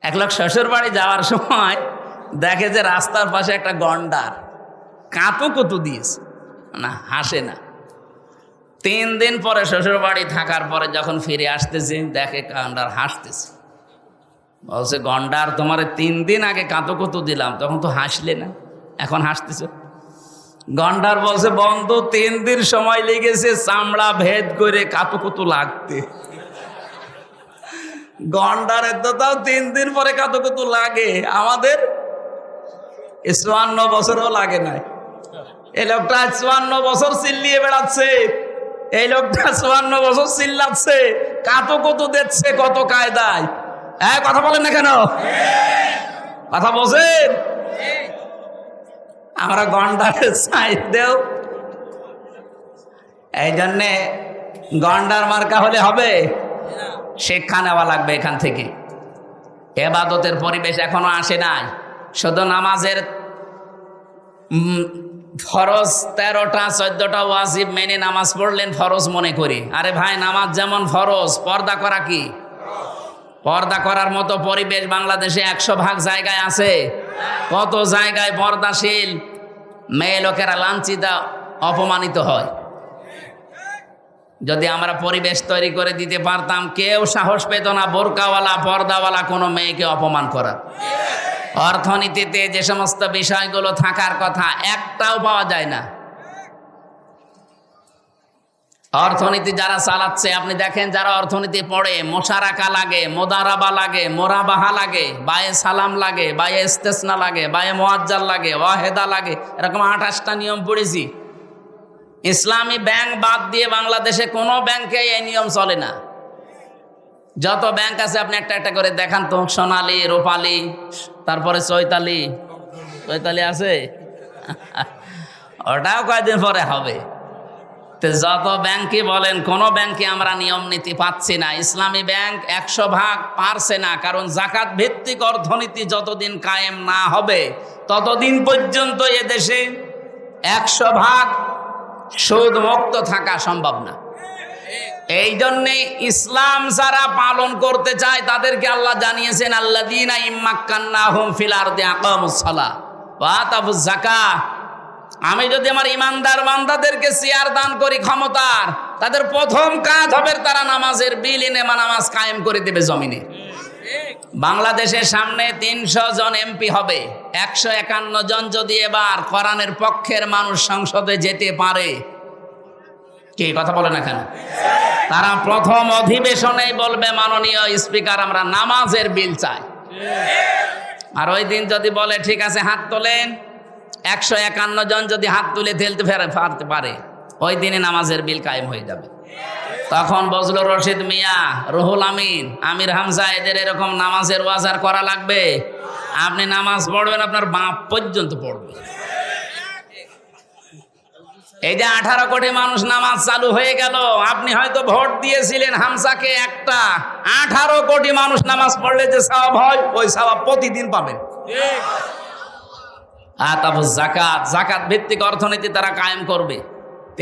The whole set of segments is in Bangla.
এক লোক শ্বশুর বাড়ি যাওয়ার সময় দেখে যে রাস্তার পাশে একটা গন্ডার কাঁতু কুতু দিয়েছে, না হাসে না। 3 দিন পরে শ্বশুর বাড়ি থাকার পরে যখন ফিরে আসতেছে দেখে গন্ডার হাসতেছে। বলছে, গন্ডার তোমার 3 দিন আগে কাঁতু কুতু দিলাম, তখন তো হাসলে না, এখন হাসতেছ। গন্ডার বলছে, বন্ধু 3 দিন সময় লেগেছে চামড়া ভেদ করে কাঁতু কুতু লাগতে। গন্ডারের তো তাও 3 দিন পরে কাঁতু কুতু লাগে, আমাদের 54 বছরও লাগে নাই। এই লোকটা 54 বছর চিল্লিয়ে বেড়াচ্ছে, এই লোকটা 54 বছর চিল্লাচ্ছে, কাঁতু কুতু দিচ্ছে কত কায়দায়। কথা বলেন না কেন? কথা বলছেন? আমরা গন্ডারের সাইড দেও, এই জন্যে গন্ডার মার্কা হলে হবে, শিক্ষা নেওয়া লাগবে এখান থেকে। এবাদতের পরিবেশ এখনো আসে নাই। শুধু নামাজের ফরজ 13টা 14টা ওয়াজিব মেনে নামাজ পড়লেন ফরজ মনে করি। আরে ভাই, নামাজ যেমন ফরজ, পর্দা করা কি? পর্দা করার মতো পরিবেশ বাংলাদেশে 100% জায়গায় আছে। কত জায়গায় পর্দাশীল মেয়ে লোকেরা লাঞ্ছিত, অপমানিত হয়। যদি আমরা পরিবেশ তৈরি করে দিতে পারতাম, কেউ সাহস পেত না বোরকাওয়ালা পর্দাওয়ালা কোনো মেয়েকে অপমান করার। অর্থনীতিতে যে সমস্ত বিষয়গুলো থাকার কথা একটাও পাওয়া যায় না। অর্থনীতি যারা চালাচ্ছে, আপনি দেখেন যারা অর্থনীতি পড়ে, মোশারাকা লাগে, মোদারাবা লাগে, মোরাবাহা লাগে, বায়ে সালাম লাগে, বায়ে ইস্তেসনা লাগে, বায়ে মুআজ্জাল লাগে, ওয়াহেদা লাগে, এরকম 28টা নিয়ম পড়েছি। ইসলামী ব্যাংক বাদ দিয়ে বাংলাদেশে কোনো ব্যাংকে এই নিয়ম চলে না। যত ব্যাংক আছে আপনি একটা একটা করে দেখান তো। সোনালী, রূপালী, তারপরে চৈতালি আছে, ওটাও কয়েকদিন পরে হবে। তো যত ব্যাংকই বলেন, কোন ব্যাংকে আমরা নিয়ম নীতি পাচ্ছি না। ইসলামী ব্যাংক 100% পারছে না, কারণ জাকাত ভিত্তিক অর্থনীতি যতদিন কায়েম না হবে ততদিন পর্যন্ত এদেশে 100% সুদ মুক্ত থাকা সম্ভব না। এই জন্যে ইসলাম যারা পালন করতে চায় তাদেরকে আল্লাহ জানিয়েছেন, আল্লাযীনা ইম্মাক্কান্নাহুম ফিল আরদি আকামুস সালাহ ওয়া আতাবুজ যাকাহ। আমি যদি আমার ইমানদার বান্দাদেরকে চেয়ার দান করি ক্ষমতার, তাদের প্রথম কাজ হবে তারা নামাজের বিল এনে নামাজ কায়েম করে দেবে জমিনে। বাংলাদেশের সামনে 300 জন এমপি হবে, 151 জন যদি এবার কোরআনের পক্ষের মানুষ সংসদে যেতে পারে, কি কথা বলে না কেন? তারা প্রথম অধিবেশনেই বলবে, মাননীয় স্পিকার, আমরা নামাজের বিল চাই। আর ওই দিন যদি বলে ঠিক আছে হাত তোলেন, 151 জন যদি হাত তুলে ঠেলতে পারতে পারে, ওই দিনে নামাজের বিল কায়েম হয়ে যাবে। তখন বজলুর রশিদ মিয়া, রুহুল আমিন, আমির হামজা, এদের এরকম নামাজের ওয়াজার করা লাগবে। আপনি নামাজ পড়বেন, আপনার বাপ পর্যন্ত পড়বে। এই যে 18 কোটি মানুষ নামাজ চালু হয়ে গেল, আপনি হয়তো ভোট দিয়েছিলেন হামজাকে একটা, 18 কোটি মানুষ নামাজ পড়লে যে সওয়াব হয়, ওই সওয়াব প্রতিদিন পাবেন। আতাবুজ যাকাত, যাকাত ভিত্তিক অর্থনীতি তারা কায়েম করবে।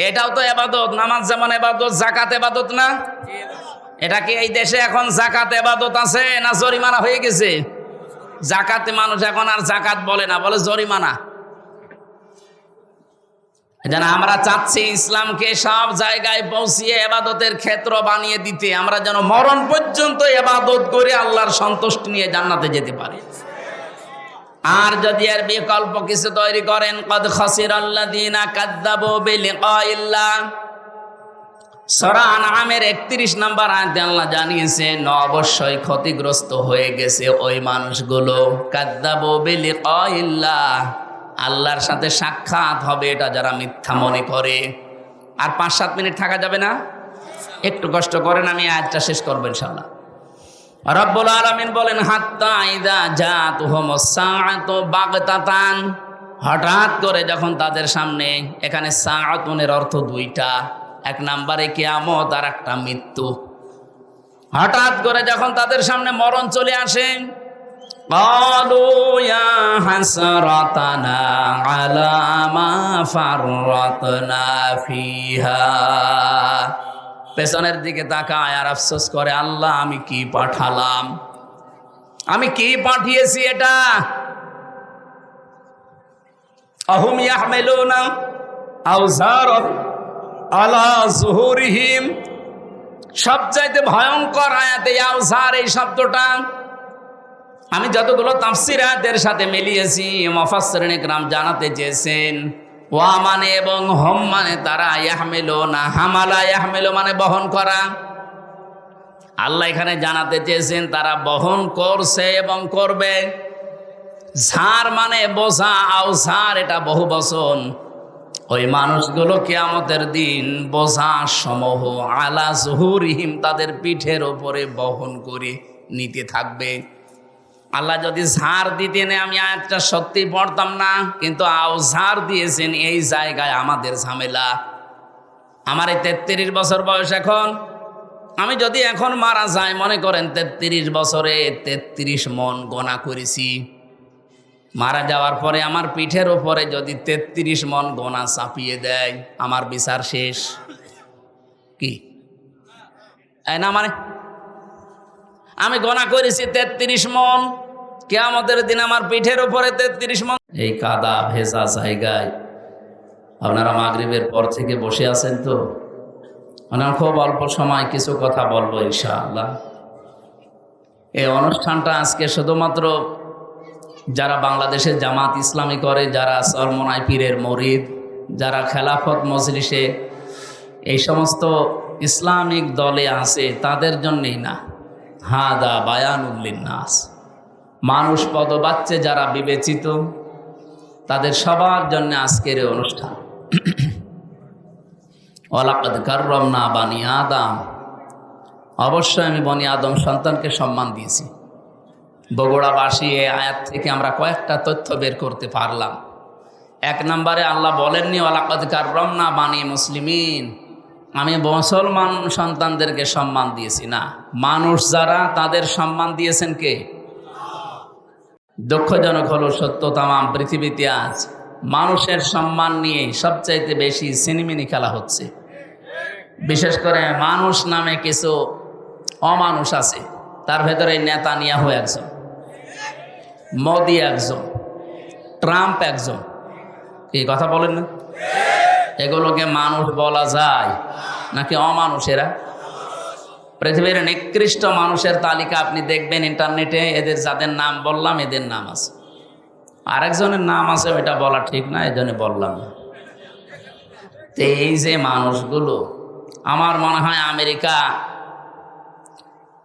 এটাও তো ইবাদত। নামাজ যেমন ইবাদত, যাকাত ইবাদত না? এটা কি এই দেশে এখন যাকাত ইবাদত আছে না জরিমানা হয়ে গেছে? যাকাতে মানুষ এখন আর যাকাত বলে না, বলে জরিমানা। যেন আমরা চাচ্ছি ইসলামকে সব জায়গায় পৌঁছিয়ে ইবাদতের ক্ষেত্র বানিয়ে দিতে, আমরা যেন মরণ পর্যন্ত ইবাদত করে আল্লাহর সন্তুষ্টি নিয়ে জান্নাতে যেতে পারি। আর যদি এর বিকল্প কিছু তৈরি করেন, কদ খাসিরাল্লাযীনা কাযযাবু বিলিকাইল্লাহ, সূরা আনআমের 31 নম্বর আয়াতে আল্লাহ জানিয়েছেন, অবশ্যই ক্ষতিগ্রস্ত হয়ে গেছে ওই মানুষগুলো, কাযযাবু বিলিকাইল্লাহ, আল্লাহর সাথে সাক্ষাৎ হবে এটা যারা মিথ্যা মনে করে। আর 5-7 মিনিট থাকা যাবে না? একটু কষ্ট করেন, আমি আয়াতটা শেষ করব ইনশাআল্লাহ। রব্বুল আলামিন বলেন, হাত্তা ইযা জাতুহুমুস সাআতু বাগতাতান, হঠাৎ করে যখন তাদের সামনে, এখানে সাআতুনের অর্থ 2টা, এক নম্বরে কিয়ামত আর একটা মৃত্যু। হঠাৎ করে যখন তাদের সামনে মরণ চলে আসে, ক্বালু ইয়া হাসরাতানা আলা মা ফাররাতনা ফিহা, পেছনের দিকে তাকায় আর আফসোস করে, আল্লাহ আমি কি পাঠালাম। আমি কি পাঠিয়েছি এটা? আহুম ইয়াহমিলুনা আওজারান আলা যুহুরিহিম। সবচাইতে ভয়ঙ্কর আয়াতে আওজার এই শব্দটা আমি যতগুলো তাফসীর আয়াতের সাথে মিলিয়েছি, মুফাসসিরিন ইকরাম জানাতে চেয়েছেন ওয়া মানে এবং হম মানে তারা, ইয়াহমিলুনা হামালা ইয়াহমিলু মানে বহন করা। আল্লাহ এখানে জানাতে চেয়েছেন তারা বহন করছে এবং করবে। ঝাড় মানে বোঝা, আওঝার এটা বহু বচন। ওই মানুষগুলো কিয়ামতের দিন বোঝা সমূহ আলা যুহুরিহিম তাদের পিঠের ওপরে বহন করে নিতে থাকবে। আল্লাহ যদি ঝাড় দিতেন আমি আয়াতটা সত্যি পড়তাম না, কিন্তু আওঝার দিয়েছেন। এই জায়গায় আমাদের ঝামেলা। আমার এই 33 বছর বয়স এখন, আমি যদি এখন মারা যাই, মনে করেন 33 বছরে 33 মন গোনা করেছি। মারা যাওয়ার পরে আমার পিঠের ওপরে যদি 33 মন গোনা চাপিয়ে দেয়, আমার বিচার শেষ কি? না মানে আমি গোনা করেছি 33 মন, কিয়ামতের দিন আমার পিঠের উপরে 33 মন। এই কাদা ভেজা জায়গায় আপনারা মাগরিবের পর থেকে বসে আছেন তো, মানে খুব অল্প সময় কিছু কথা বলবো ইনশাআল্লাহ। এই অনুষ্ঠানটা আজকে শুধুমাত্র যারা বাংলাদেশে জামাত ইসলামী করে, যারা চরমনাই পীরের মরিদ, যারা খেলাফত মজলিসে এই সমস্ত ইসলামিক দলে আছে তাদের জন্যই না, হাদা বায়ানুল লিন্নাস, মানুষ পদবাচ্চে যারা বিবেচিত তাদের সবার জন্য আজকের এই অনুষ্ঠান। ওয়ালাকাদ কাররামনা বানি আদম, অবশ্যই আমি বনি আদম সন্তানকে সম্মান দিয়েছি। বগুড়াবাসী এই আয়াত থেকে আমরা কয়েকটা তথ্য বের করতে পারলাম। 1 নম্বরে আল্লাহ বলেননি ওয়ালাকাদ কাররামনা বানি মুসলিমিন, আমি মুসলমান সন্তানদেরকে সম্মান দিয়েছি, না, মানুষ যারা তাদের সম্মান দিয়েছেন কে? দুঃখজনক হলো সত্য, তামাম পৃথিবীতে আজ মানুষের সম্মান নিয়ে সবচাইতে বেশি সিনেমিনি খেলা হচ্ছে। বিশেষ করে মানুষ নামে কিছু অমানুষ আছে, তার ভেতরে নেতানিয়াহু একজন, মোদি একজন, ট্রাম্প একজন। কি কথা বলেন না? এগুলোকে মানুষ বলা যায় নাকি অমানুষেরা? পৃথিবীর নিকৃষ্ট মানুষের তালিকা আপনি দেখবেন ইন্টারনেটে, এদের যাদের নাম বললাম এদের নাম আছে। আরেকজনের নাম আছে, ওইটা বলা ঠিক না, এই জন্য বললাম না। তো এই যে মানুষগুলো, আমার মনে হয় আমেরিকা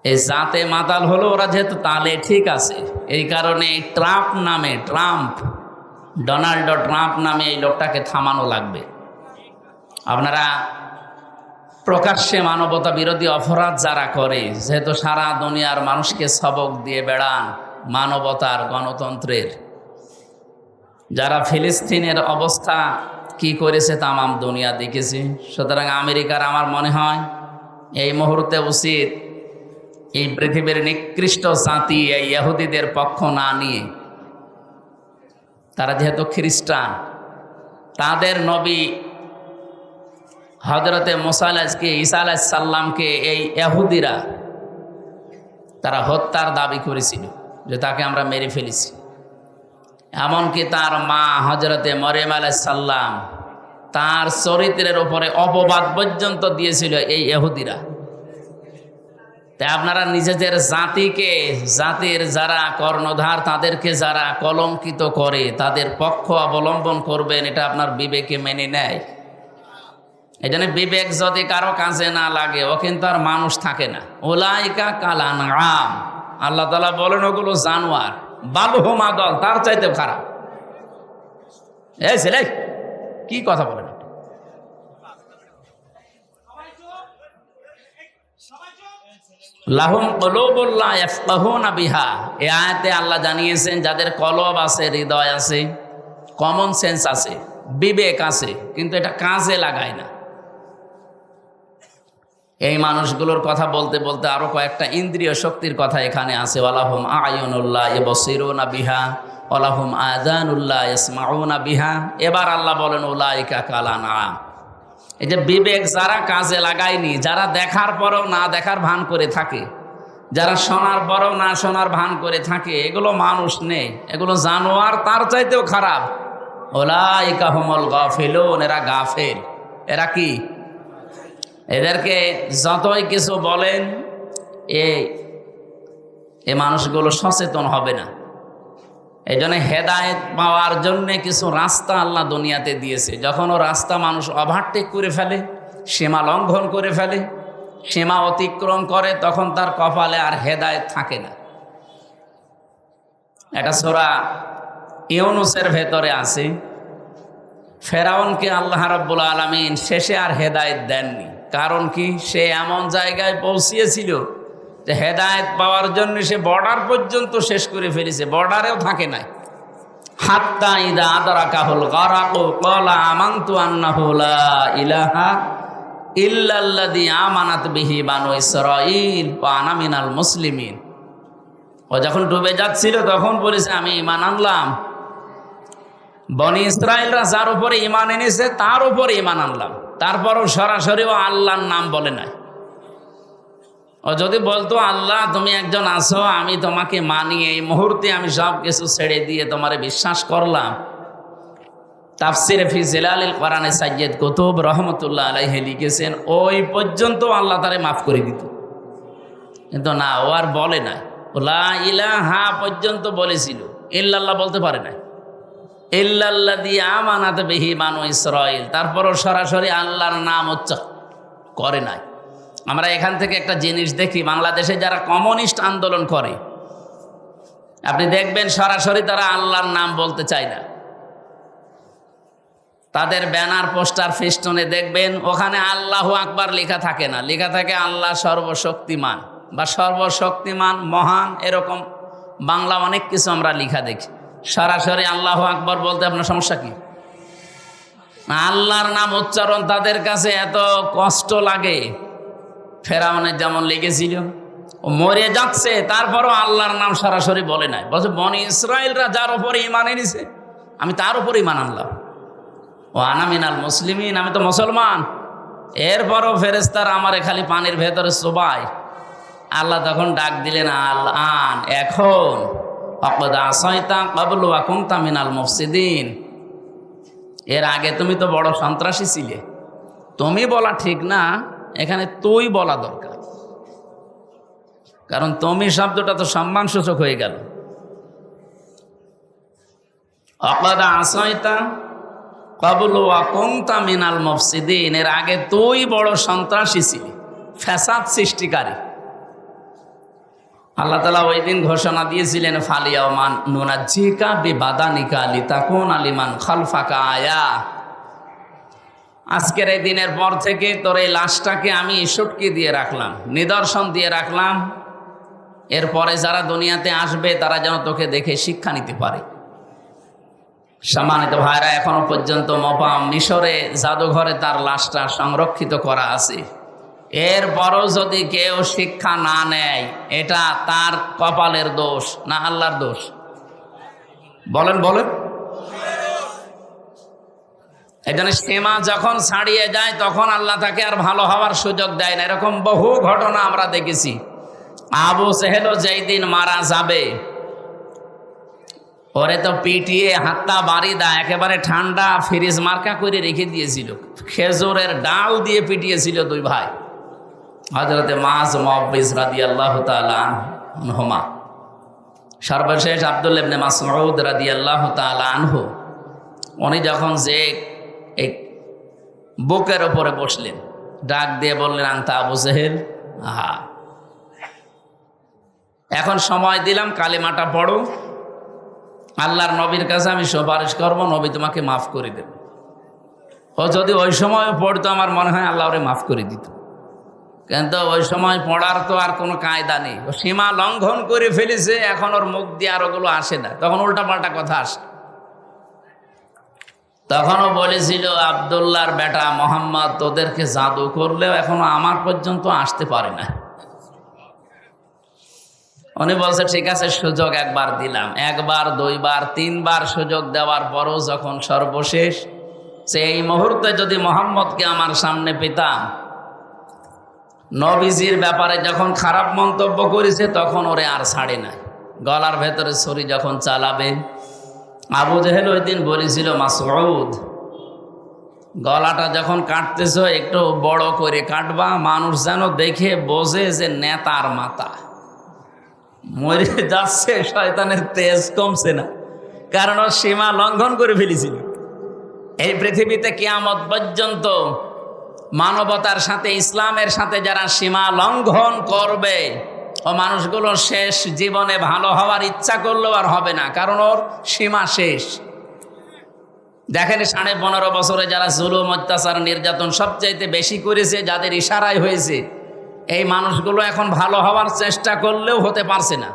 এই জাতে মাতাল হলো, ওরা যেহেতু তালে ঠিক আছে, এই কারণে ডোনাল্ড ট্রাম্প নামে এই লোকটাকে থামানো লাগবে। আপনারা প্রকাশ্যে মানবতা বিরোধী অপরাধ যারা করে, যেহেতু সারা দুনিয়ার মানুষকে সবক দিয়ে বেড়ান মানবতার, গণতন্ত্রের, যারা ফিলিস্তিনের অবস্থা কি করেছে তামাম দুনিয়া দেখেছে। সুতরাং আমেরিকার আমার মনে হয় এই মুহূর্তে উচিত এই পৃথিবীর নিকৃষ্ট জাতি এই ইহুদিদের পক্ষ না নিয়ে, তারা যেহেতু খ্রিস্টান, তাদের নবী হযরতে মুসা ঈসা আলাইহিস সালামকে এই ইহুদিরা তারা হত্যার দাবি করেছিল, যে তাকে আমরা মেরে ফেলেছি। এমনকি তার মা হযরতে মরিয়ম আলাইহিস সালাম, তার চরিত্রের উপরে অপবাদ পর্যন্ত দিয়েছিল এই ইহুদিরা। তাই আপনারা নিজেদের জাতিকে, জাতির যারা কর্ণধার তাদেরকে যারা কলঙ্কিত করে তাদের পক্ষ অবলম্বন করবেন, এটা আপনার বিবেকে মেনে নেয়? এই জন্য বিবেক যদি কারো কাজে না লাগে, ও কিন্তু আর মানুষ থাকে না। উলাইকা কাল আনআম, আল্লাহ তাআলা বলেন ওগুলো জানোয়ার, বালহুম আদল, তার চাইতে খারাপ। এই ছেলে কি কথা বলেন? লাহুম কুলুবুন লা ইয়াফকাহুনা বিহা, এই আয়াতে আল্লাহ জানিয়েছেন যাদের কলব আছে, হৃদয় আছে, কমন সেন্স আছে, বিবেক আছে, কিন্তু এটা কাজে লাগায় না। এই মানুষগুলোর কথা বলতে বলতে আরো কয়েকটা ইন্দ্রিয় শক্তির কথা এখানে আছে। ওয়ালাহুম আয়ুনুল্লাহ ইবসিরুনা বিহা ওয়ালাহুম আযানুল্লাহ ইয়াসমাউনা বিহা। এবার আল্লাহ বলেন উলাইকা কাল আনআম। এই যে বিবেক যারা কাজে লাগায়নি, যারা দেখার পরেও না দেখার ভান করে থাকে, যারা শোনার পরও না শোনার ভান করে থাকে, এগুলো মানুষ নেই, এগুলো জানোয়ার, তার চাইতেও খারাপ। উলাইকা হুমুল গাফিলুন, এরা গাফেল। এরা কি? এদেরকে যতই কিছু বলেন, এই মানুষগুলো সচেতন হবে না। এই জন্য হেদায়েত পাওয়ার জন্যে কিছু রাস্তা আল্লাহ দুনিয়াতে দিয়েছে। যখন ও রাস্তা মানুষ ওভারটেক করে ফেলে, সীমা লঙ্ঘন করে ফেলে, সীমা অতিক্রম করে, তখন তার কপালে আর হেদায়েত থাকে না। এটা সূরা ইউনূসের ভেতরে আছে। ফেরাউনকে আল্লাহ রাব্বুল আলামিন শেষে আর হেদায়েত দেননি। কারণ কি? সে এমন জায়গায় পৌঁছিয়েছিল যে হেদায়েত পাওয়ার জন্য সে বর্ডার পর্যন্ত শেষ করে ফেলেছে, বর্ডারেও থাকে নাই। হাত্তা ইযা আদরাকাহুল গারাকু ক্বালা আমানতু আন্নাহু লা ইলাহা ইল্লাল্লাযী আমানাত বিহি বানু ইসরাঈল ওয়া আনা মিনাল মুসলিমিন। ও যখন ডুবে যাচ্ছিল তখন বলেছে আমি ঈমান আনলাম। বনি ইসরাঈলরা যার উপরে ঈমান এনেছে তার উপরে ঈমান আনলাম। তারপরও সরাসরি ও আল্লাহর নাম বলে নাই। ও যদি বলতো আল্লাহ তুমি একজন আছো, আমি তোমাকে মানি, এই মুহূর্তে আমি সব কিছু ছেড়ে দিয়ে তোমারে বিশ্বাস করলাম। তাফসিরে ফি জিলালিল কোরআনে সাইয়্যিদ কুতুব রহমতুল্লাহ আলাইহি লিখেছেন, ওই পর্যন্ত আল্লাহ তারে মাফ করে দিত। কিন্তু না, ও আর বলে নাই। লা ইলাহা পর্যন্ত বলেছিল, ইল্লাল্লাহ বলতে পারে নাই। ইল্লাল্লাযী আমানাত বিহি বানু ইসরাঈল, তারপরও সরাসরি আল্লাহর নাম উচ্চারণ করে নাই। আমরা এখান থেকে একটা জিনিস দেখি, বাংলাদেশে যারা কমিউনিস্ট আন্দোলন করে, আপনি দেখবেন সরাসরি তারা আল্লাহর নাম বলতে চায় না। তাদের ব্যানার, পোস্টার, ফেস্টুনে দেখবেন ওখানে আল্লাহু আকবার লেখা থাকে না, লেখা থাকে আল্লাহ সর্বশক্তিমান বা সর্বশক্তিমান মহান, এরকম বাংলা অনেক কিছু আমরা লেখা দেখি। সরাসরি আল্লাহু আকবার বলতে আপনার সমস্যা কি? আল্লাহর নাম উচ্চারণ তাদের কাছে এত কষ্ট লাগে। ফেরাউনের যেমন লেগেছিল, ও মরে যাচ্ছে তারপরও আল্লাহর নাম সরাসরি বলে নাই। বলছে বনি ইসরাঈলরা যার উপরে ঈমান এনেছে আমি তার উপরে ঈমান আনলাম। ও আনা মিনাল মুসলিমিন, আমি তো মুসলমান। এরপরও ফেরেশতারা আমারে খালি পানির ভেতরে চোবায়। আল্লাহ তখন ডাক দিলেন, আল আন, এখন, ফাকাদ আসাইতা ক্বাবলু ওয়া কুনতা মিনাল মুফসিদিন, এর আগে তুমি তো বড় সন্ত্রাসী ছিলে। তুমি বলা ঠিক না, এখানে তুই বলা দরকার, কারণ তুমি শব্দটা তো সম্মানসূচক হয়ে গেল। ফাকাদ আসাইতা ক্বাবলু ওয়া কুনতা মিনাল মুফসিদিন, এর আগে তুই বড় সন্ত্রাসী ছিলি, ফ্যাসাদ সৃষ্টিকারী। আল্লাহ তাআলা ওই দিন ঘোষণা দিয়েছিলেন, ফালিয়াউমা নুনাজ্জিকা বিবাদানিকা লিতাকুনা লিমান খালফাকা আয়া, আজকের এই দিনের পর থেকে তোর এই লাশটাকে আমি সটকে দিয়ে রাখলাম, নিদর্শন দিয়ে রাখলাম। এরপরে যারা দুনিয়াতে আসবে তারা যেন তোকে দেখে শিক্ষা নিতে পারে। সম্মানিত ভাইরা, এখনো পর্যন্ত মিশরে জাদুঘরে তার লাশটা সংরক্ষিত করা আছে। এরপরও যদি কেউ শিক্ষা না নেয়, এটা তার কপালের দোষ না আল্লাহর দোষ? বলেন বলেন। এখানে সীমা যখন ছাড়িয়ে যায় তখন আল্লাহ তাকে আর ভালো হওয়ার সুযোগ দেয় না। এরকম বহু ঘটনা আমরা দেখেছি। আবু জেহেলও যেই দিন মারা যাবে, ওরে তো পিটিয়ে হাতটা বাড়ি দা একেবারে ঠান্ডা ফ্রিজ মার্কা করে রেখে দিয়েছিল, খেজুরের ডাল দিয়ে পিটিয়েছিল দুই ভাই, হযরতে মাআজ মুআব্বিজ রাদিয়াল্লাহু তাআলা আনহুমা। সর্বশেষ আব্দুল্লাহ ইবনে মাসউদ রাদিয়াল্লাহু তাআলা আনহু, উনি যখন যে এই বুকের উপরে বসলেন, ডাক দিয়ে বললেন, আনতা আবু জেহেল। আহা, এখন সময় দিলাম, কালিমাটা পড়ো, আল্লাহর নবীর কাছে আমি সুপারিশ করবো, নবী তোমাকে মাফ করে দেবে। ও যদি ওই সময় পড়তো আমার মনে হয় আল্লাহ ওরে মাফ করে দিত, কিন্তু ওই সময় পড়ার তো আর কোনো কায়দা নেই। ও সীমা লঙ্ঘন করে ফেলেছে, এখন ওর মুখ দিয়ে আর ওগুলো আসে না, তখন উল্টাপাল্টা কথা আসে। তখনও বলেছিল, আব্দুল্লাহর বেটা মোহাম্মদ তোদেরকে জাদু করলেও এখনো আমার পর্যন্ত আসতে পারে না। উনি বলছে, ঠিক আছে, সুযোগ একবার দিলাম, একবার, দুইবার, তিনবার সুযোগ দেওয়ার পরও যখন সর্বশেষ, সেই মুহূর্তে যদি মোহাম্মদকে আমার সামনে পেতাম নবীজির ব্যাপারে যখন খারাপ মন্তব্য করেছে তখন ওরে আর ছাড়ে নাই। গলার ভেতরে ছুরি যখন চালাবে, আবু জেহেল ওই দিন বলেছিল, মাসউদ গলাটা যখন কাটতেছ একটু বড় করে কাটবা, মানুষ যেন দেখে বোঝে যে নেতার মাথা। মরে যাচ্ছে, শয়তানের তেজ কমছে না, কারণ ও সীমা লঙ্ঘন করে ফেলেছিল। এই পৃথিবীতে কিয়ামত পর্যন্ত মানবতার সাথে, ইসলামের সাথে যারা সীমা লঙ্ঘন করবে, ও মানুষগুলো শেষ জীবনে ভালো হওয়ার ইচ্ছা করলেও আর হবে না, কারণ ওর সীমা শেষ। দেখেন 15.5 বছরে যারা জুলুম, অত্যাচার, নির্যাতন সবচাইতে বেশি করেছে, যাদের ইশারায় হয়েছে, এই মানুষগুলো এখন ভালো হওয়ার চেষ্টা করলেও হতে পারছে না।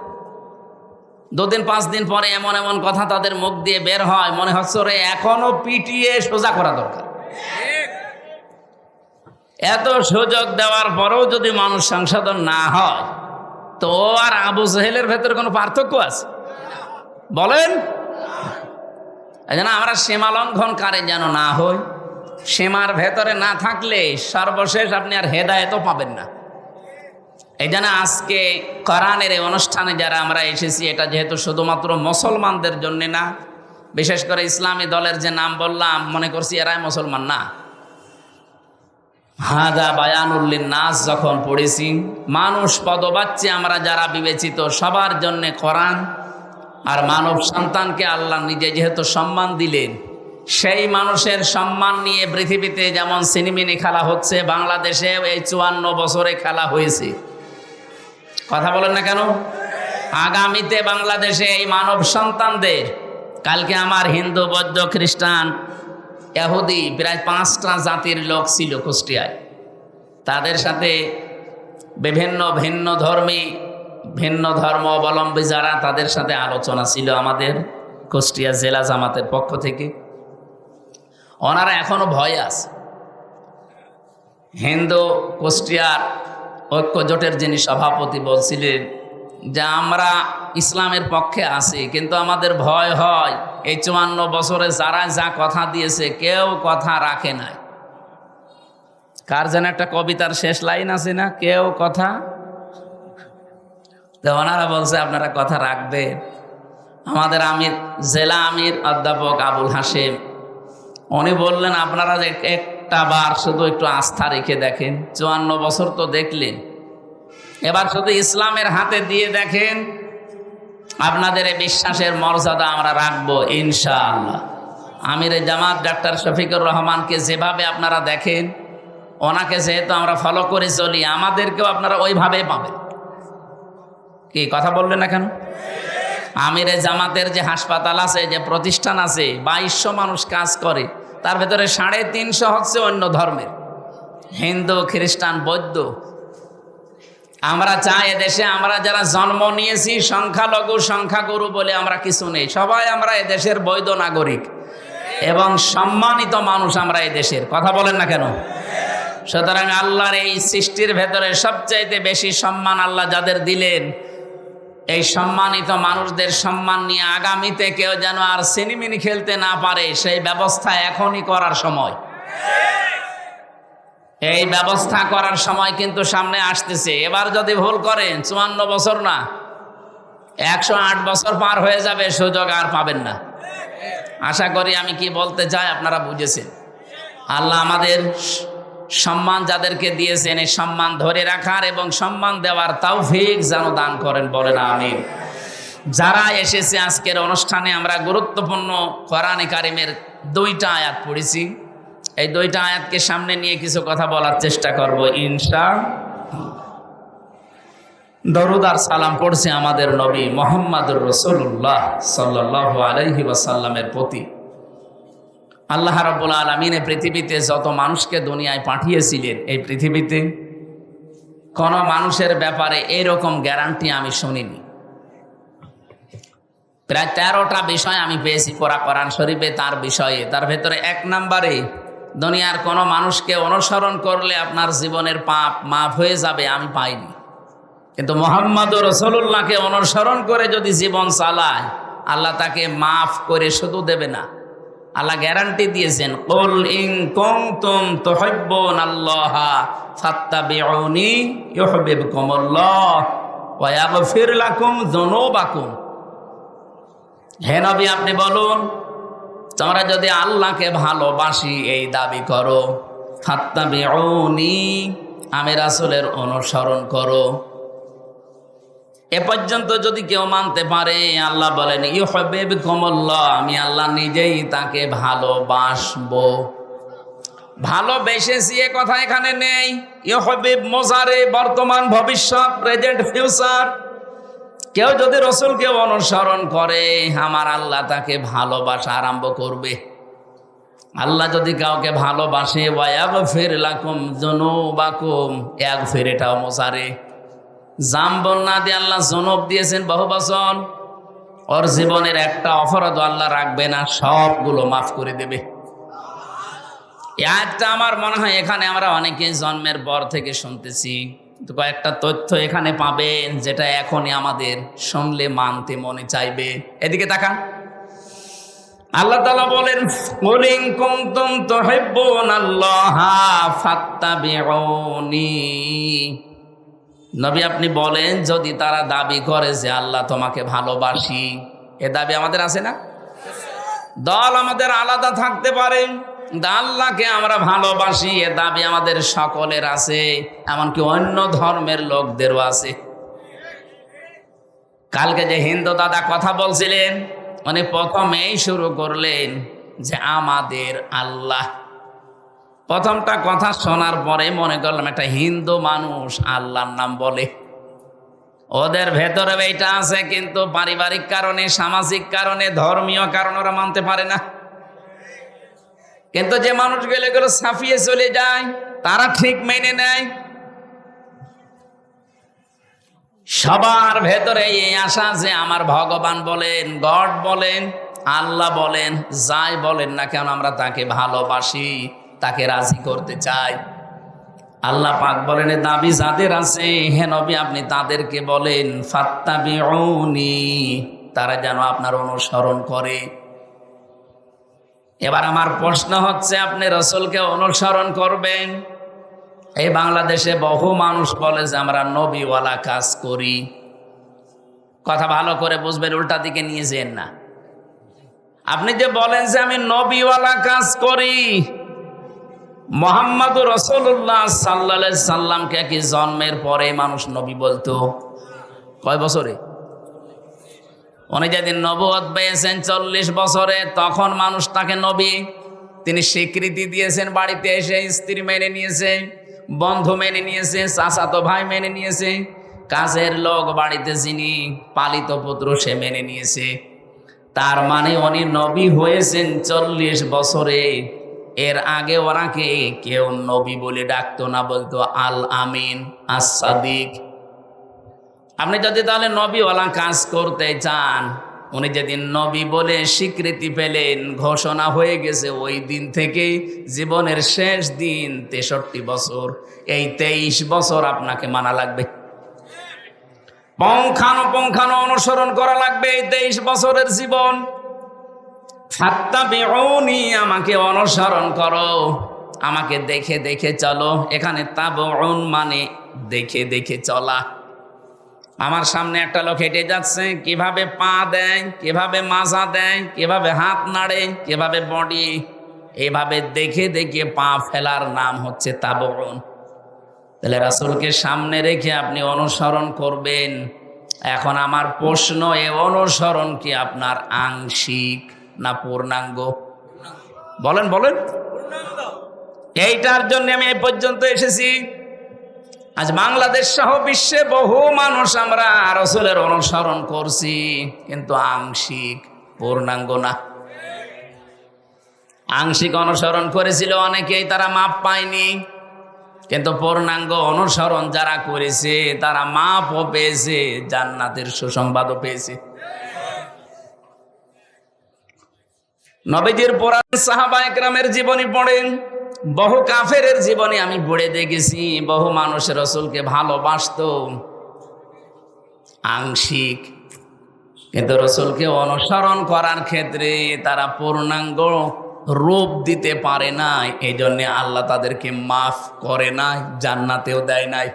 2 দিন 5 দিন পরে এমন এমন কথা তাদের মুখ দিয়ে বের হয়, মনে হচ্ছে রে এখনো পিটিয়ে সোজা করা দরকার। এত সুযোগ দেওয়ার পরেও যদি মানুষ সংশোধন না হয়, তো আর আবু জেহেলের ভেতরে কোনো পার্থক্য আছে বলেন? এই জন্য আমরা সীমা লঙ্ঘনকারী যেন না হই। সীমার ভেতরে না থাকলে সর্বশেষ আপনি আর হেদায়েতও পাবেন না। এই জন্য আজকে কোরআনের এই অনুষ্ঠানে যারা আমরা এসেছি, এটা যেহেতু শুধুমাত্র মুসলমানদের জন্য না, বিশেষ করে ইসলামী দলের যে নাম বললাম, মনে করছি এরাই মুসলমান না। হাদা বায়ানুল লিন্নাস যখন পড়েছি, মানুষ পদবাচ্যে আমরা যারা বিবেচিত, সবার জন্যে কোরআন। আর মানব সন্তানকে আল্লাহ নিজে যেহেতু সম্মান দিলেন, সেই মানুষের সম্মান নিয়ে পৃথিবীতে যেমন সিনেমিনি খেলা হচ্ছে, বাংলাদেশে এই 54 বছরে খেলা হয়েছে। কথা বলেন না কেন? আগামীতে বাংলাদেশে এই মানব সন্তানদের, কালকে আমার হিন্দু, বৌদ্ধ, খ্রিস্টান, ইহুদি প্রায় 5টা জাতির লোক ছিল কুষ্টিয়ায়। তাদের সাথে বিভিন্ন ভিন্ন ধর্ম অবলম্বী যারা, তাদের সাথে আলোচনা ছিল আমাদের কুষ্টিয়া জেলা জামাতের পক্ষ থেকে। ওনারা এখনো ভয় আছে। হিন্দু কুষ্টিয়ার ঐক্য জোটের যিনি সভাপতি বলছিলেন যে আমরা ইসলামের পক্ষে আছি, কিন্তু আমাদের ভয় হয় এই 54 বছরে যারা যা কথা দিয়েছে কেউ কথা রাখে নাই। কার যেন একটা কবিতার শেষ লাইন আছে না, কেউ কথা। তো ওনারা বলছে আপনারা কথা রাখবেন। আমাদের জেলা আমির অধ্যাপক আবুল হাশেম, উনি বললেন আপনারা একটা বার শুধু একটু আস্থা রেখে দেখেন। 54 বছর তো দেখলেন, এবার শুধু ইসলামের হাতে দিয়ে দেখেন, আপনাদের এই বিশ্বাসের মর্যাদা আমরা রাখবো ইনশাআল্লাহ। আমিরে জামাত ডাক্তার শফিকুর রহমানকে যেভাবে আপনারা দেখেন, ওনাকে যেহেতু আমরা ফলো করে চলি, আমাদেরকেও আপনারা ওইভাবে পাবেন। কি কথা বললেন না কেন? আমিরে জামাতের যে হাসপাতাল আছে, যে প্রতিষ্ঠান আছে, 2200 মানুষ কাজ করে, তার ভেতরে 350 হচ্ছে অন্য ধর্মের, হিন্দু, খ্রিস্টান, বৌদ্ধ। আমরা চাই এদেশে আমরা যারা জন্ম নিয়েছি সংখ্যালঘু সংখ্যাগুরু বলে আমরা কিছু নেই, সবাই আমরা এদেশের বৈধ নাগরিক এবং সম্মানিত মানুষ আমরা এদেশের। কথা বলেন না কেন? সুতরাং আল্লাহর এই সৃষ্টির ভেতরে সবচাইতে বেশি সম্মান আল্লাহ যাদের দিলেন, এই সম্মানিত মানুষদের সম্মান নিয়ে আগামীতে কেউ যেন আর সিনেমিনি খেলতে না পারে, সেই ব্যবস্থা এখনই করার সময়। এই ব্যবস্থা করার সময় কিন্তু সামনে আসতেছে। এবার যদি ভুল করেন, 54 বছর না, 108 বছর পার হয়ে যাবে, সুযোগ আর পাবেন না। আশা করি আমি কি বলতে চাই আপনারা বুঝেছেন। আল্লাহ আমাদের সম্মান যাদেরকে দিয়েছেন, এই সম্মান ধরে রাখার এবং সম্মান দেওয়ার তৌফিক যেন দান করেন, বলেন আমিন। যারা এসেছে আজকের অনুষ্ঠানে, আমরা গুরুত্বপূর্ণ কোরআনে কারিমের 2টা আয়াত পড়েছি। এই 2টা আয়াতকে সামনে নিয়ে কিছু কথা বলার চেষ্টা করব ইনশাআল্লাহ। দরুদ আর সালাম পড়ছে আমাদের নবী মুহাম্মদুর রাসূলুল্লাহ সাল্লাল্লাহু আলাইহি ওয়াসাল্লামের প্রতি। আল্লাহ রাব্বুল আলামিন পৃথিবীতে যত মানুষকে দুনিয়ায় পাঠিয়েছিলেন, এই পৃথিবীতে কোনো মানুষের ব্যাপারে এইরকম গ্যারান্টি আমি শুনিনি। প্রায় 13টা বিষয় আমি পেয়েছি কোরআন শরীফে তার বিষয়ে। তার ভেতরে 1 নম্বরে, দুনিয়ার কোনো মানুষকে অনুসরণ করলে আপনার জীবনের পাপ মাফ হয়ে যাবে, আমি পাইনি। কিন্তু মুহাম্মদুর রাসূলুল্লাহকে অনুসরণ করে যদি জীবন চালায়, আল্লাহ তাকে মাফ করে শুধু দেবে না, আল্লাহ গ্যারান্টি দিয়েছেন, কুল ইন কুনতুম তুহিব্বুনাল্লাহা ফাত্তাবিউনি ইউহিব্বুকুমুল্লাহ ওয়া ইয়াগফির লাকুম যুনুবাকুম। হে নবী, আপনি বলুন, তোমরা যদি আল্লাহকে ভালোবাসি এই দাবি করো, ফাত্তাবিউনি, আমি রাসূলের অনুসরণ করো। এ পর্যন্ত যদি কেউ মানতে পারে, আল্লাহ বলেন ইউহিব্বুকুমুল্লাহ, আমি আল্লাহ নিজেই তাকে ভালোবাসবো। ভালোবেসেছি এ কথা এখানে নেই। ইউহিব্বু মুজারে, বর্তমান, ভবিষ্যৎ, প্রেজেন্ট, ফিউচার। কেউ যদি রাসূলকে অনুসরণ করে, আমার আল্লাহ তাকে ভালোবাসা আরম্ভ করবে। আল্লাহ যদি কাউকে ভালোবাসে, ওয়া ইয়াগফির লাকুম যুনুবাকুম, ইয়াগফির এটাও মুজারে। জাম্বন না দিয়ে আল্লাহ জনব দিয়েছেন বহু বছর। ওর জীবনের একটা অপরাধ আল্লাহ রাখবে না, সবগুলো মাফ করে দেবে। একটা আমার মনে হয় এখানে আমরা অনেকে জন্মের পর থেকে শুনতেছি, কিন্তু কয়েকটা তথ্য এখানে পাবেন যেটা এখনই আমাদের শুনলে মানতে মনে চাইবে। এদিকে তাকান। আল্লাহ তাআলা বলেন, কুল ইন কুনতুম তুহিব্বুনাল্লাহা ফাত্তাবিউনি। নবী, আপনি বলেন, যদি তারা দাবি করে যে আল্লাহ তোমাকে ভালোবাসি, এ দাবি আমাদের আছে না? দল আমাদের আলাদা থাকতে পারে, আল্লাহকে আমরা ভালোবাসি এ দাবি আমাদের সকলের আছে, এমনকি অন্য ধর্মের লোকদেরও আছে। কালকে যে হিন্দু দাদা কথা বলছিলেন, উনি প্রথমেই শুরু করলেন যে আমাদের আল্লাহ। প্রথমটা কথা শোনার পরে মনে করলাম একটা হিন্দু মানুষ আল্লাহর নাম বলে। ওদের ভেতরে এইটা আছে, কিন্তু পারিবারিক কারণে, সামাজিক কারণে, ধর্মীয় কারণে ওরা মানতে পারে না। কিন্তু যে মানুষগুলো এগুলো ছাপিয়ে চলে যায়, তারা ঠিক মেনে নেয়। সবার ভেতরে এই আশা যে আমার ভগবান বলেন, গড বলেন, আল্লাহ বলেন, যাই বলেন না কেন আমরা তাকে ভালোবাসি, তাকে রাজি করতে চাই। আল্লাহ পাক বলেন, দাবি যাদের আছে, হে নবী আপনি তাদেরকে বলেন ফাত্তাবিউনি, তারা যেন আপনার অনুসরণ করে। এবার আমার প্রশ্ন হচ্ছে, আপনি রাসূলকে অনুসরণ করবেন। এই বাংলাদেশে বহু মানুষ বলে যে আমরা নবীওয়ালা কাজ করি। কথা ভালো করে বুঝবেন, উল্টা দিকে নিয়ে যেন না। আপনি যে বলেন যে আমি নবীওয়ালা কাজ করি, মুহাম্মদুর রাসূলুল্লাহ সাল্লাল্লাহু আলাইহি সাল্লামকে কি জন্মের পরে মানুষ নবী বলতো? কয় বছরে? উনি যেদিন নবুয়ত পেয়েছেন 40 বছরে, তখন মানুষ তাকে নবী, তিনি স্বীকৃতি দিয়েছেন। বাড়িতে এসে স্ত্রী মেনে নিয়েছে, বন্ধু মেনে নিয়েছে, চাচাতো ভাই মেনে নিয়েছে, কাজের লোক বাড়িতে যিনি পালিত পুত্র সে মেনে নিয়েছে। তার মানে উনি নবী হয়েছেন 40 বছরে। এর আগে ওনাকে কেউ নবী বলে ডাকতো না, বলতো আল আমিন, আস-সাদিক। আপনি যদি তাহলে নবীওয়ালা কাজ করতে চান, উনি যেদিন নবী বলে স্বীকৃতি পেলেন, ঘোষণা হয়ে গেছে, ওই দিন থেকে জীবনের শেষ দিন 63 বছর, এই 23 বছর আপনাকে মানা লাগবে, পঙ্খানো অনুসরণ করা লাগবে এই 23 বছরের জীবন। ফাত্তাবিউনি, আমাকে অনুসরণ করো, আমাকে দেখে দেখে চলো। এখানে তাবউন মানে দেখে দেখে চলা। আমার সামনে একটা লোক হেঁটে যাচ্ছে, কিভাবে পা দেয়, কিভাবে মাজা দেয়, কিভাবে হাত নাড়ে, কিভাবে বডি, এভাবে দেখে দেখে পা ফেলার নাম হচ্ছে তাবউন। তাহলে রাসূলকে সামনে রেখে আপনি অনুসরণ করবেন। এখন আমার প্রশ্ন, এ অনুসরণ কি আপনার আংশিক না পূর্ণাঙ্গ? বলেন বলেন। এইটার জন্য আমি এই পর্যন্ত এসেছি। আজ বাংলাদেশ সহ বিশ্বে বহু মানুষ আমরা রাসূলের অনুসরণ করছি, কিন্তু আংশিক, পূর্ণাঙ্গ না। আংশিক অনুসরণ করেছিল অনেকেই, তারা মাপ পায়নি। কিন্তু পূর্ণাঙ্গ অনুসরণ যারা করেছে তারা মাপও পেয়েছে, জান্নাতের সুসংবাদও পেয়েছে। নবীজির পুরাণ সাহাবায়ে কেরামের জীবনী পড়েন, বহু কাফেরের জীবনী আমি পড়ে দেখেছি। বহু মানুষ রাসূলকে ভালোবাসতো আংশিক, কিন্তু রাসূলকে অনুসরণ করার ক্ষেত্রে তারা পূর্ণাঙ্গ রূপ দিতে পারে নাই, এই জন্যে আল্লাহ তাদেরকে মাফ করে নাই, জান্নাতেও দেয় নাই।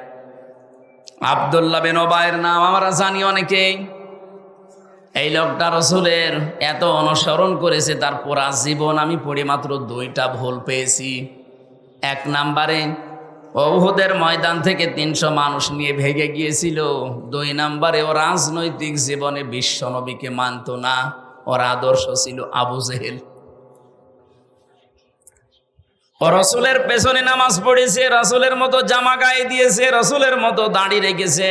আব্দুল্লাহ বিন ওবায়ের নাম আমরা জানি অনেকেই। এই লোকটা রসুলের এত অনুসরণ করেছে, তার পুরা জীবন আমি পড়ি মাত্র 2টা ভুল পেয়েছি। 1 নম্বরে উহুদের ময়দান থেকে 300 মানুষ নিয়ে ভেগে গিয়েছিল। 2 নম্বরে ও রাজনৈতিক জীবনে বিশ্বনবীকে মানত না, ওর আদর্শ ছিল আবু জেহেল। ও রসুলের পেছনে নামাজ পড়েছে, রসুলের মতো জামা গায়ে দিয়েছে, রসুলের মতো দাড়ি রেখেছে।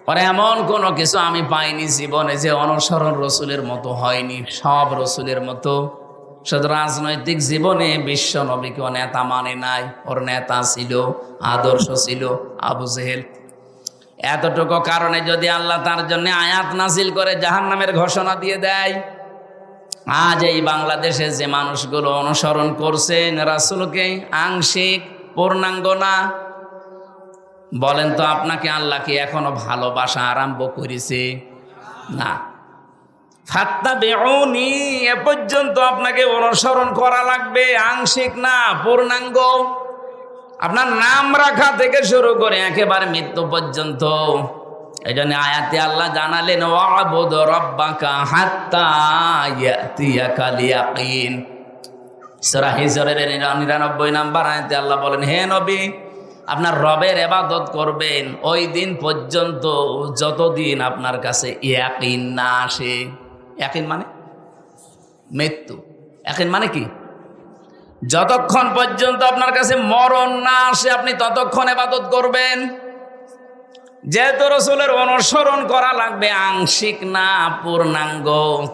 আর এমন কোনো কিছু আমি পাইনি জীবনে যে অনুসরণ রসুলের মতো হয়নি, সব রসুলের মতো। শুধু রাজনৈতিক জীবনে বিশ্ব নবীকে নেতা মানে নাই, ওর নেতা ছিল, আদর্শ ছিল আবু জেহেল। এতটুকু কারণে যদি আল্লাহ তার জন্য আয়াত নাজিল করে জাহান্নামের ঘোষণা দিয়ে দেয়, আজ এই বাংলাদেশে যে মানুষগুলো অনুসরণ করছেন রাসূলকে আংশিক, পূর্ণাঙ্গ না, বলেন তো আপনাকে আল্লাহ কি এখনো ভালোবাসা আরম্ভ করেছে? না। ফাত্তাবিউনি, এ পর্যন্ত আপনাকে অনুসরণ করা লাগবে, আংশিক না, পূর্ণাঙ্গ। আপনার নাম রাখা থেকে শুরু করে একেবারে মৃত্যু পর্যন্ত। এই জন্য আয়াতে আল্লাহ জানালেন ওয়াবুদ রাব্বাকা হাত্তা ইয়াতিয়াকাল ইয়াকিন। সূরা হিজরের 99 নম্বর আয়াতে আল্লাহ বলেন, হে নবী, আপনার রবের ইবাদত করবেন ওই দিন পর্যন্ত যতদিন আপনার কাছে ইয়াকিন না আসে। ইয়াকিন মানে মৃত্যু। ইয়াকিন মানে কি? যতক্ষণ পর্যন্ত আপনার কাছে মরণ না আসে আপনি ততক্ষণ ইবাদত করবেন। যেহেতু রসুলের অনুসরণ করা লাগবে আংশিক না, পূর্ণাঙ্গ,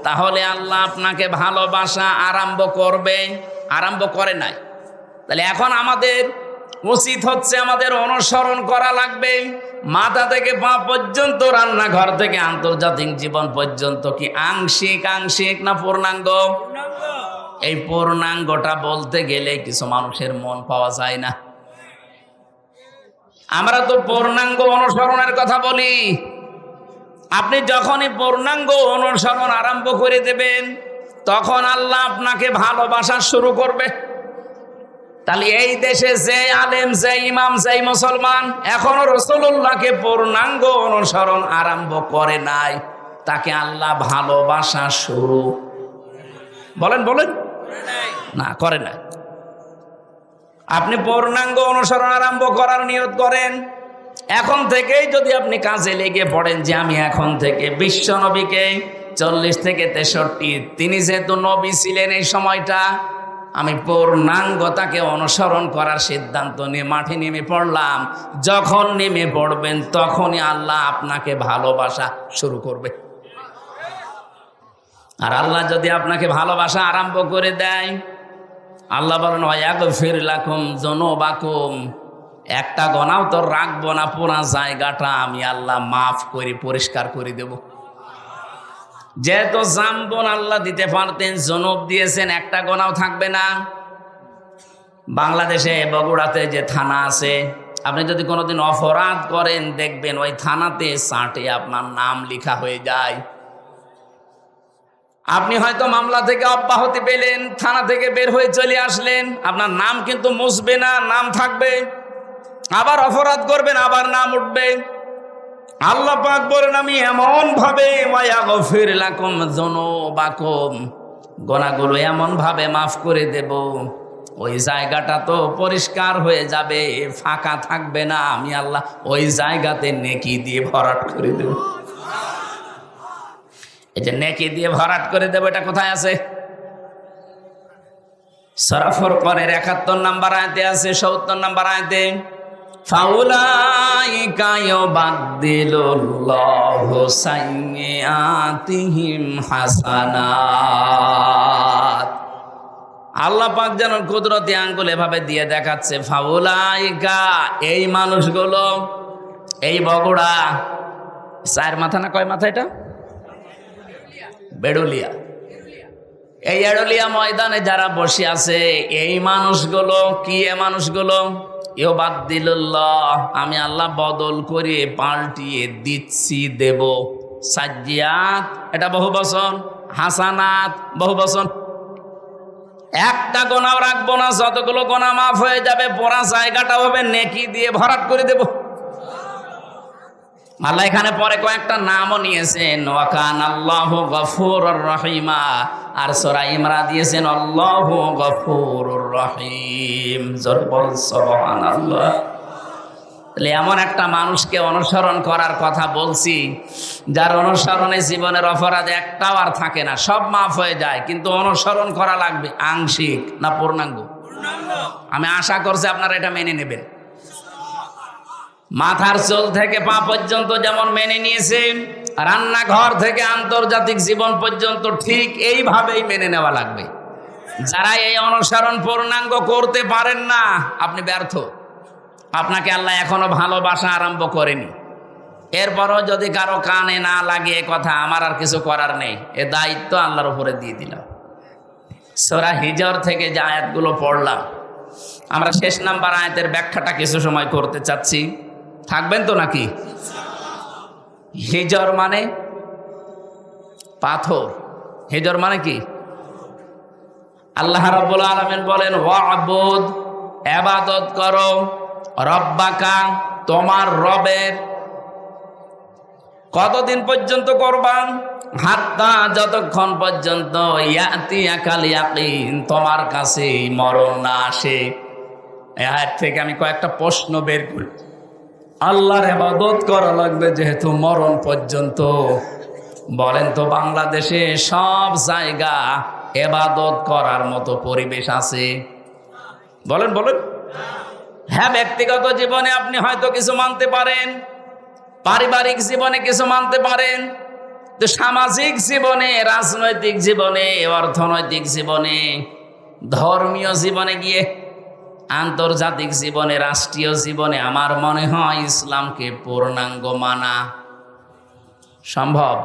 তাহলে আল্লাহ আপনাকে ভালোবাসা আরম্ভ করবে, আরম্ভ করে নাই। তাহলে এখন আমাদের উচিত হচ্ছে আমাদের অনুসরণ করা লাগবে মাথা থেকে পা পর্যন্ত, রান্নাঘর থেকে আন্তর্জাতিক জীবন পর্যন্ত। কি আংশিক আংশিক না পূর্ণাঙ্গ? এই পূর্ণাঙ্গটা বলতে গেলে কিছু মানুষের মন পাওয়া যায় না। আমরা তো পূর্ণাঙ্গ অনুসরণের কথা বলি। আপনি যখনই পূর্ণাঙ্গ অনুসরণ আরম্ভ করে দেবেন তখন আল্লাহ আপনাকে ভালোবাসা শুরু করবে। তাহলে এই দেশে যে আলেম, যে ইমাম, যে মুসলমান এখনো রাসূলুল্লাহকে পূর্ণাঙ্গ অনুসরণ আরম্ভ করে নাই, তাকে আল্লাহ ভালোবাসা শুরু বলেন না, করে নাই। আপনি পূর্ণাঙ্গ অনুসরণ আরম্ভ করার নিয়ত করেন, এখন থেকেই যদি আপনি কাজে লেগে পড়েন যে আমি এখন থেকে বিশ্ব নবীকে 40 থেকে 63, তিনি যেহেতু নবী ছিলেন এই সময়টা, আমি পূর্ণাঙ্গতাকে অনুসরণ করার সিদ্ধান্ত নিয়ে মাঠে নেমে পড়লাম। যখন নেমে পড়বেন তখনই আল্লাহ আপনাকে ভালোবাসা শুরু করবে। আর আল্লাহ যদি আপনাকে ভালোবাসা আরম্ভ করে দেয়, আল্লাহ বলেন ওয়াগফির লাকুম যুনুবাকুম, একটা গোনাও তো রাখবো না, পুরা জায়গাটা আমি আল্লাহ মাফ করে পরিষ্কার করে দেব। যেহেতু জামবন আল্লাহ দিতে পারতেন, জনব দিয়েছেন, একটা গোনাও থাকবে না। বাংলাদেশে বগুড়াতে যে থানা আছে, আপনি যদি কোনোদিন অপরাধ করেন দেখবেন ওই থানাতে চার্টে আপনার নাম লেখা হয়ে যায়। আপনি হয়তো মামলা থেকে অব্যাহতি পেলেন, থানা থেকে বের হয়ে চলে আসলেন, আপনার নাম কিন্তু মুছবে না, নাম থাকবে। আবার অপরাধ করবেন, আবার নাম উঠবে। আল্লাহ পাক বলেন আমি এমন ভাবে ওয়াগফির লাকুম যুনুবাকুম, গুনাহগুলো এমন ভাবে মাফ করে দেব, ওই জায়গাটা তো পরিষ্কার হয়ে যাবে, ফাঁকা থাকবে না। আমি আল্লাহ ওই জায়গাতে নেকি দিয়ে ভরাট করে দেব। এই যে নেকি দিয়ে ভরাট করে দেব, এটা কোথায় আছে? সূরা ফুরকানের 71 নম্বর আয়াতে আছে, 70 নম্বর আয়াতে ফাউলাইকা ইউবাদদিলুল্লাহু সাইয়্যাতিহিম হাসানাত। আল্লাহ পাক যেন কুদরতি আঙ্গুল এভাবে দিয়ে দেখাচ্ছে, ফাউলাইকা, এই মানুষগুলো, এই বগুড়া 4 মাথা না কয় মাথা এটা? বেড়ুলিয়া, এই এড়লিয়া ময়দানে যারা বসে আছে এই মানুষগুলো কি? এ মানুষগুলো ইউবাদদিলুল্লাহ, আমি আল্লাহ বদল করে পাল্টিয়ে দিচ্ছি, দেব। সাজ্জিয়াত এটা বহু বচন, হাসানাত বহু বচন। একটা গোনাও রাখবো না, যতগুলো গোনা মাফ হয়ে যাবে পুরা জায়গাটা হবে নেকি দিয়ে ভরাট করে দেব। আল্লাহ এখানে পরে কয়েকটা নামও নিয়েছেন, ওয়াকান আল্লাহু গফুরুর রহিমা, আর সূরা ইমরান দিয়েছেন আল্লাহু গফুরুর রহিম। জোরে বল সুবহানাল্লাহ। তাহলে এমন একটা মানুষকে অনুসরণ করার কথা বলছি, যার অনুসরণে জীবনের অপরাধ একটাও আর থাকে না, সব মাফ হয়ে যায়, কিন্তু অনুসরণ করা লাগবে আংশিক না পূর্ণাঙ্গ। আমি আশা করছি আপনারা এটা মেনে নেবেন। মাথার চুল থেকে পা পর্যন্ত যেমন মেনে নিয়েছেন, রান্নাঘর থেকে আন্তর্জাতিক জীবন পর্যন্ত ঠিক এইভাবেই মেনে নেওয়া লাগবে। যারা এই অনুসরণ পূর্ণাঙ্গ করতে পারেন না, আপনি ব্যর্থ। আপনাকে আল্লাহ এখনো ভালোবাসা আরম্ভ করেনি। এরপরও যদি কারো কানে না লাগে এ কথা, আমার আর কিছু করার নেই, এ দায়িত্ব আল্লাহর উপরে দিয়ে দিলাম। সূরা হিজর থেকে যে আয়াতগুলো পড়লাম, আমরা শেষ নাম্বার আয়াতের ব্যাখ্যাটা কিছু সময় করতে চাচ্ছি। থাকবেন তো নাকি? হিজর মানে পাথর। হিজর মানে কি? আল্লাহ রাব্বুল আলামিন বলেন ওয়া'বুদ, ইবাদত করো, রব্বাকা, তোমার রবের। কতদিন পর্যন্ত করবা? হাত্তা, যতক্ষণ পর্যন্ত ইয়াতিয়াকাল ইয়াকিন, তোমার কাছে মরণ না আসে। এই আয়াত থেকে আমি কয়েকটা প্রশ্ন বের করি। আল্লাহর ইবাদত করা লাগবে যেহেতু মরণ পর্যন্ত, বলেন তো বাংলাদেশে সব জায়গা ইবাদত করার মতো পরিবেশ আছে? বলেন বলেন। হ্যাঁ, ব্যক্তিগত জীবনে আপনি হয়তো কিছু মানতে পারেন, পারিবারিক জীবনে কিছু মানতে পারেন, তো সামাজিক জীবনে, রাজনৈতিক জীবনে, অর্থনৈতিক জীবনে, ধর্মীয় জীবনে গিয়ে, আন্তর্জাতিক জীবনে, রাষ্ট্রীয় জীবনে আমার মনে হয় ইসলামকে পূর্ণাঙ্গ মানা সম্ভব।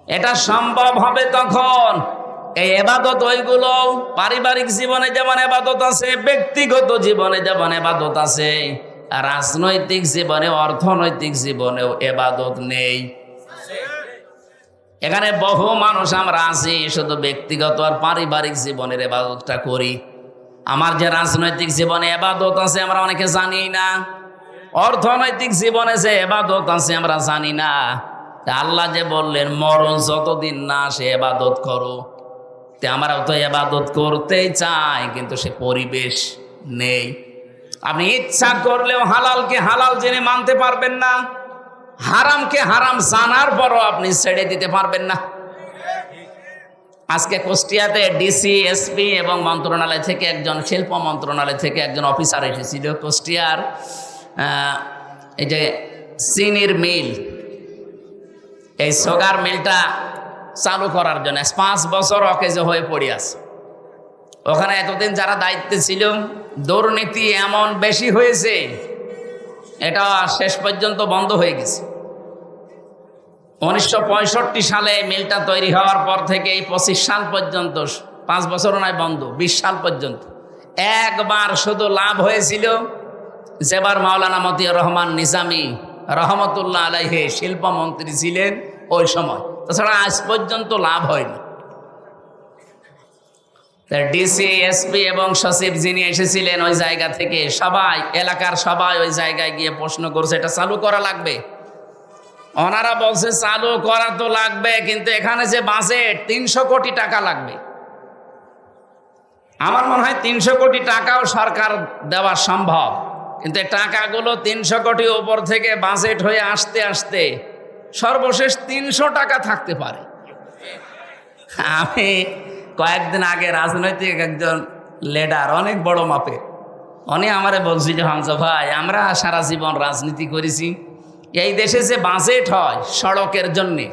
এটা সম্ভব হবে তখন এই ইবাদত, ওইগুলো পারিবারিক জীবনে যেমন ইবাদত আছে, ব্যক্তিগত জীবনে যেমন ইবাদত আছে, রাজনৈতিক জীবনে, অর্থনৈতিক জীবনেও ইবাদত নেই। এখানে বহু মানুষ আমরা আছি শুধু ব্যক্তিগত আর পারিবারিক জীবনের ইবাদতটা করি। আমার যে রাজনৈতিক জীবনে ইবাদত আছে আমরা অনেকে জানি না, অর্থনৈতিক জীবনে যে ইবাদত আছে আমরা জানি না। আল্লাহ যে বললেন মরণ যতদিন না আসে ইবাদত করো, তে আমরাও তো ইবাদত করতেই চাই, কিন্তু সে পরিবেশ নেই। আপনি ইচ্ছা করলেও হালালকে হালাল জেনে মানতে পারবেন না, হারামকে হারাম জানার পরও আপনি ছেড়ে দিতে পারবেন না। আজকে কুষ্টিয়াতে ডিসি, এসপি এবং মন্ত্রণালয় থেকে একজন, শিল্প মন্ত্রণালয় থেকে একজন অফিসার এসেছিল কুষ্টিয়ার এই যে চিনির মিল, এই সুগার মিলটা চালু করার জন্য 5 বছর অকেজো হয়ে পড়ে আছে। ওখানে এতদিন যারা দায়িত্বে ছিল, দুর্নীতি এমন বেশি হয়েছে, এটা শেষ পর্যন্ত বন্ধ হয়ে গেছে। 1965 সালে মিলটা তৈরি হওয়ার পর থেকে এই 25 সাল পর্যন্ত, 5 বছরও নয় বন্ধ, 20 সাল পর্যন্ত একবার শুধু লাভ হয়েছিল, যেবার মাওলানা মতিউর রহমান নিজামী রহমতুল্লাহ আলাইহি শিল্পমন্ত্রী ছিলেন ওই সময়। তাছাড়া আজ পর্যন্ত লাভ হয়নি। ডিসি, এসপি এবং সচিব যিনি এসেছিলেন ওই জায়গা থেকে, সবাই, এলাকার সবাই ওই জায়গায় গিয়ে প্রশ্ন করছে এটা চালু করা লাগবে। ওনারা বলছে চালু করা তো লাগবে, কিন্তু এখানে যে বাজেট 300 কোটি টাকা লাগবে। আমার মনে হয় 300 কোটি টাকাও সরকার দেওয়া সম্ভব, কিন্তু এই টাকাগুলো 300 কোটি উপর থেকে বাজেট হয়ে আসতে আসতে সর্বশেষ 300 টাকা থাকতে পারে। আমি কয়েকদিন আগে রাজনৈতিক একজন লিডার, অনেক বড় মাপের, উনি আমারে বলছিল হামজা ভাই, আমরা সারা জীবন রাজনীতি করেছি, এই দেশে যে বাজেট হয় সড়কের জন্যে,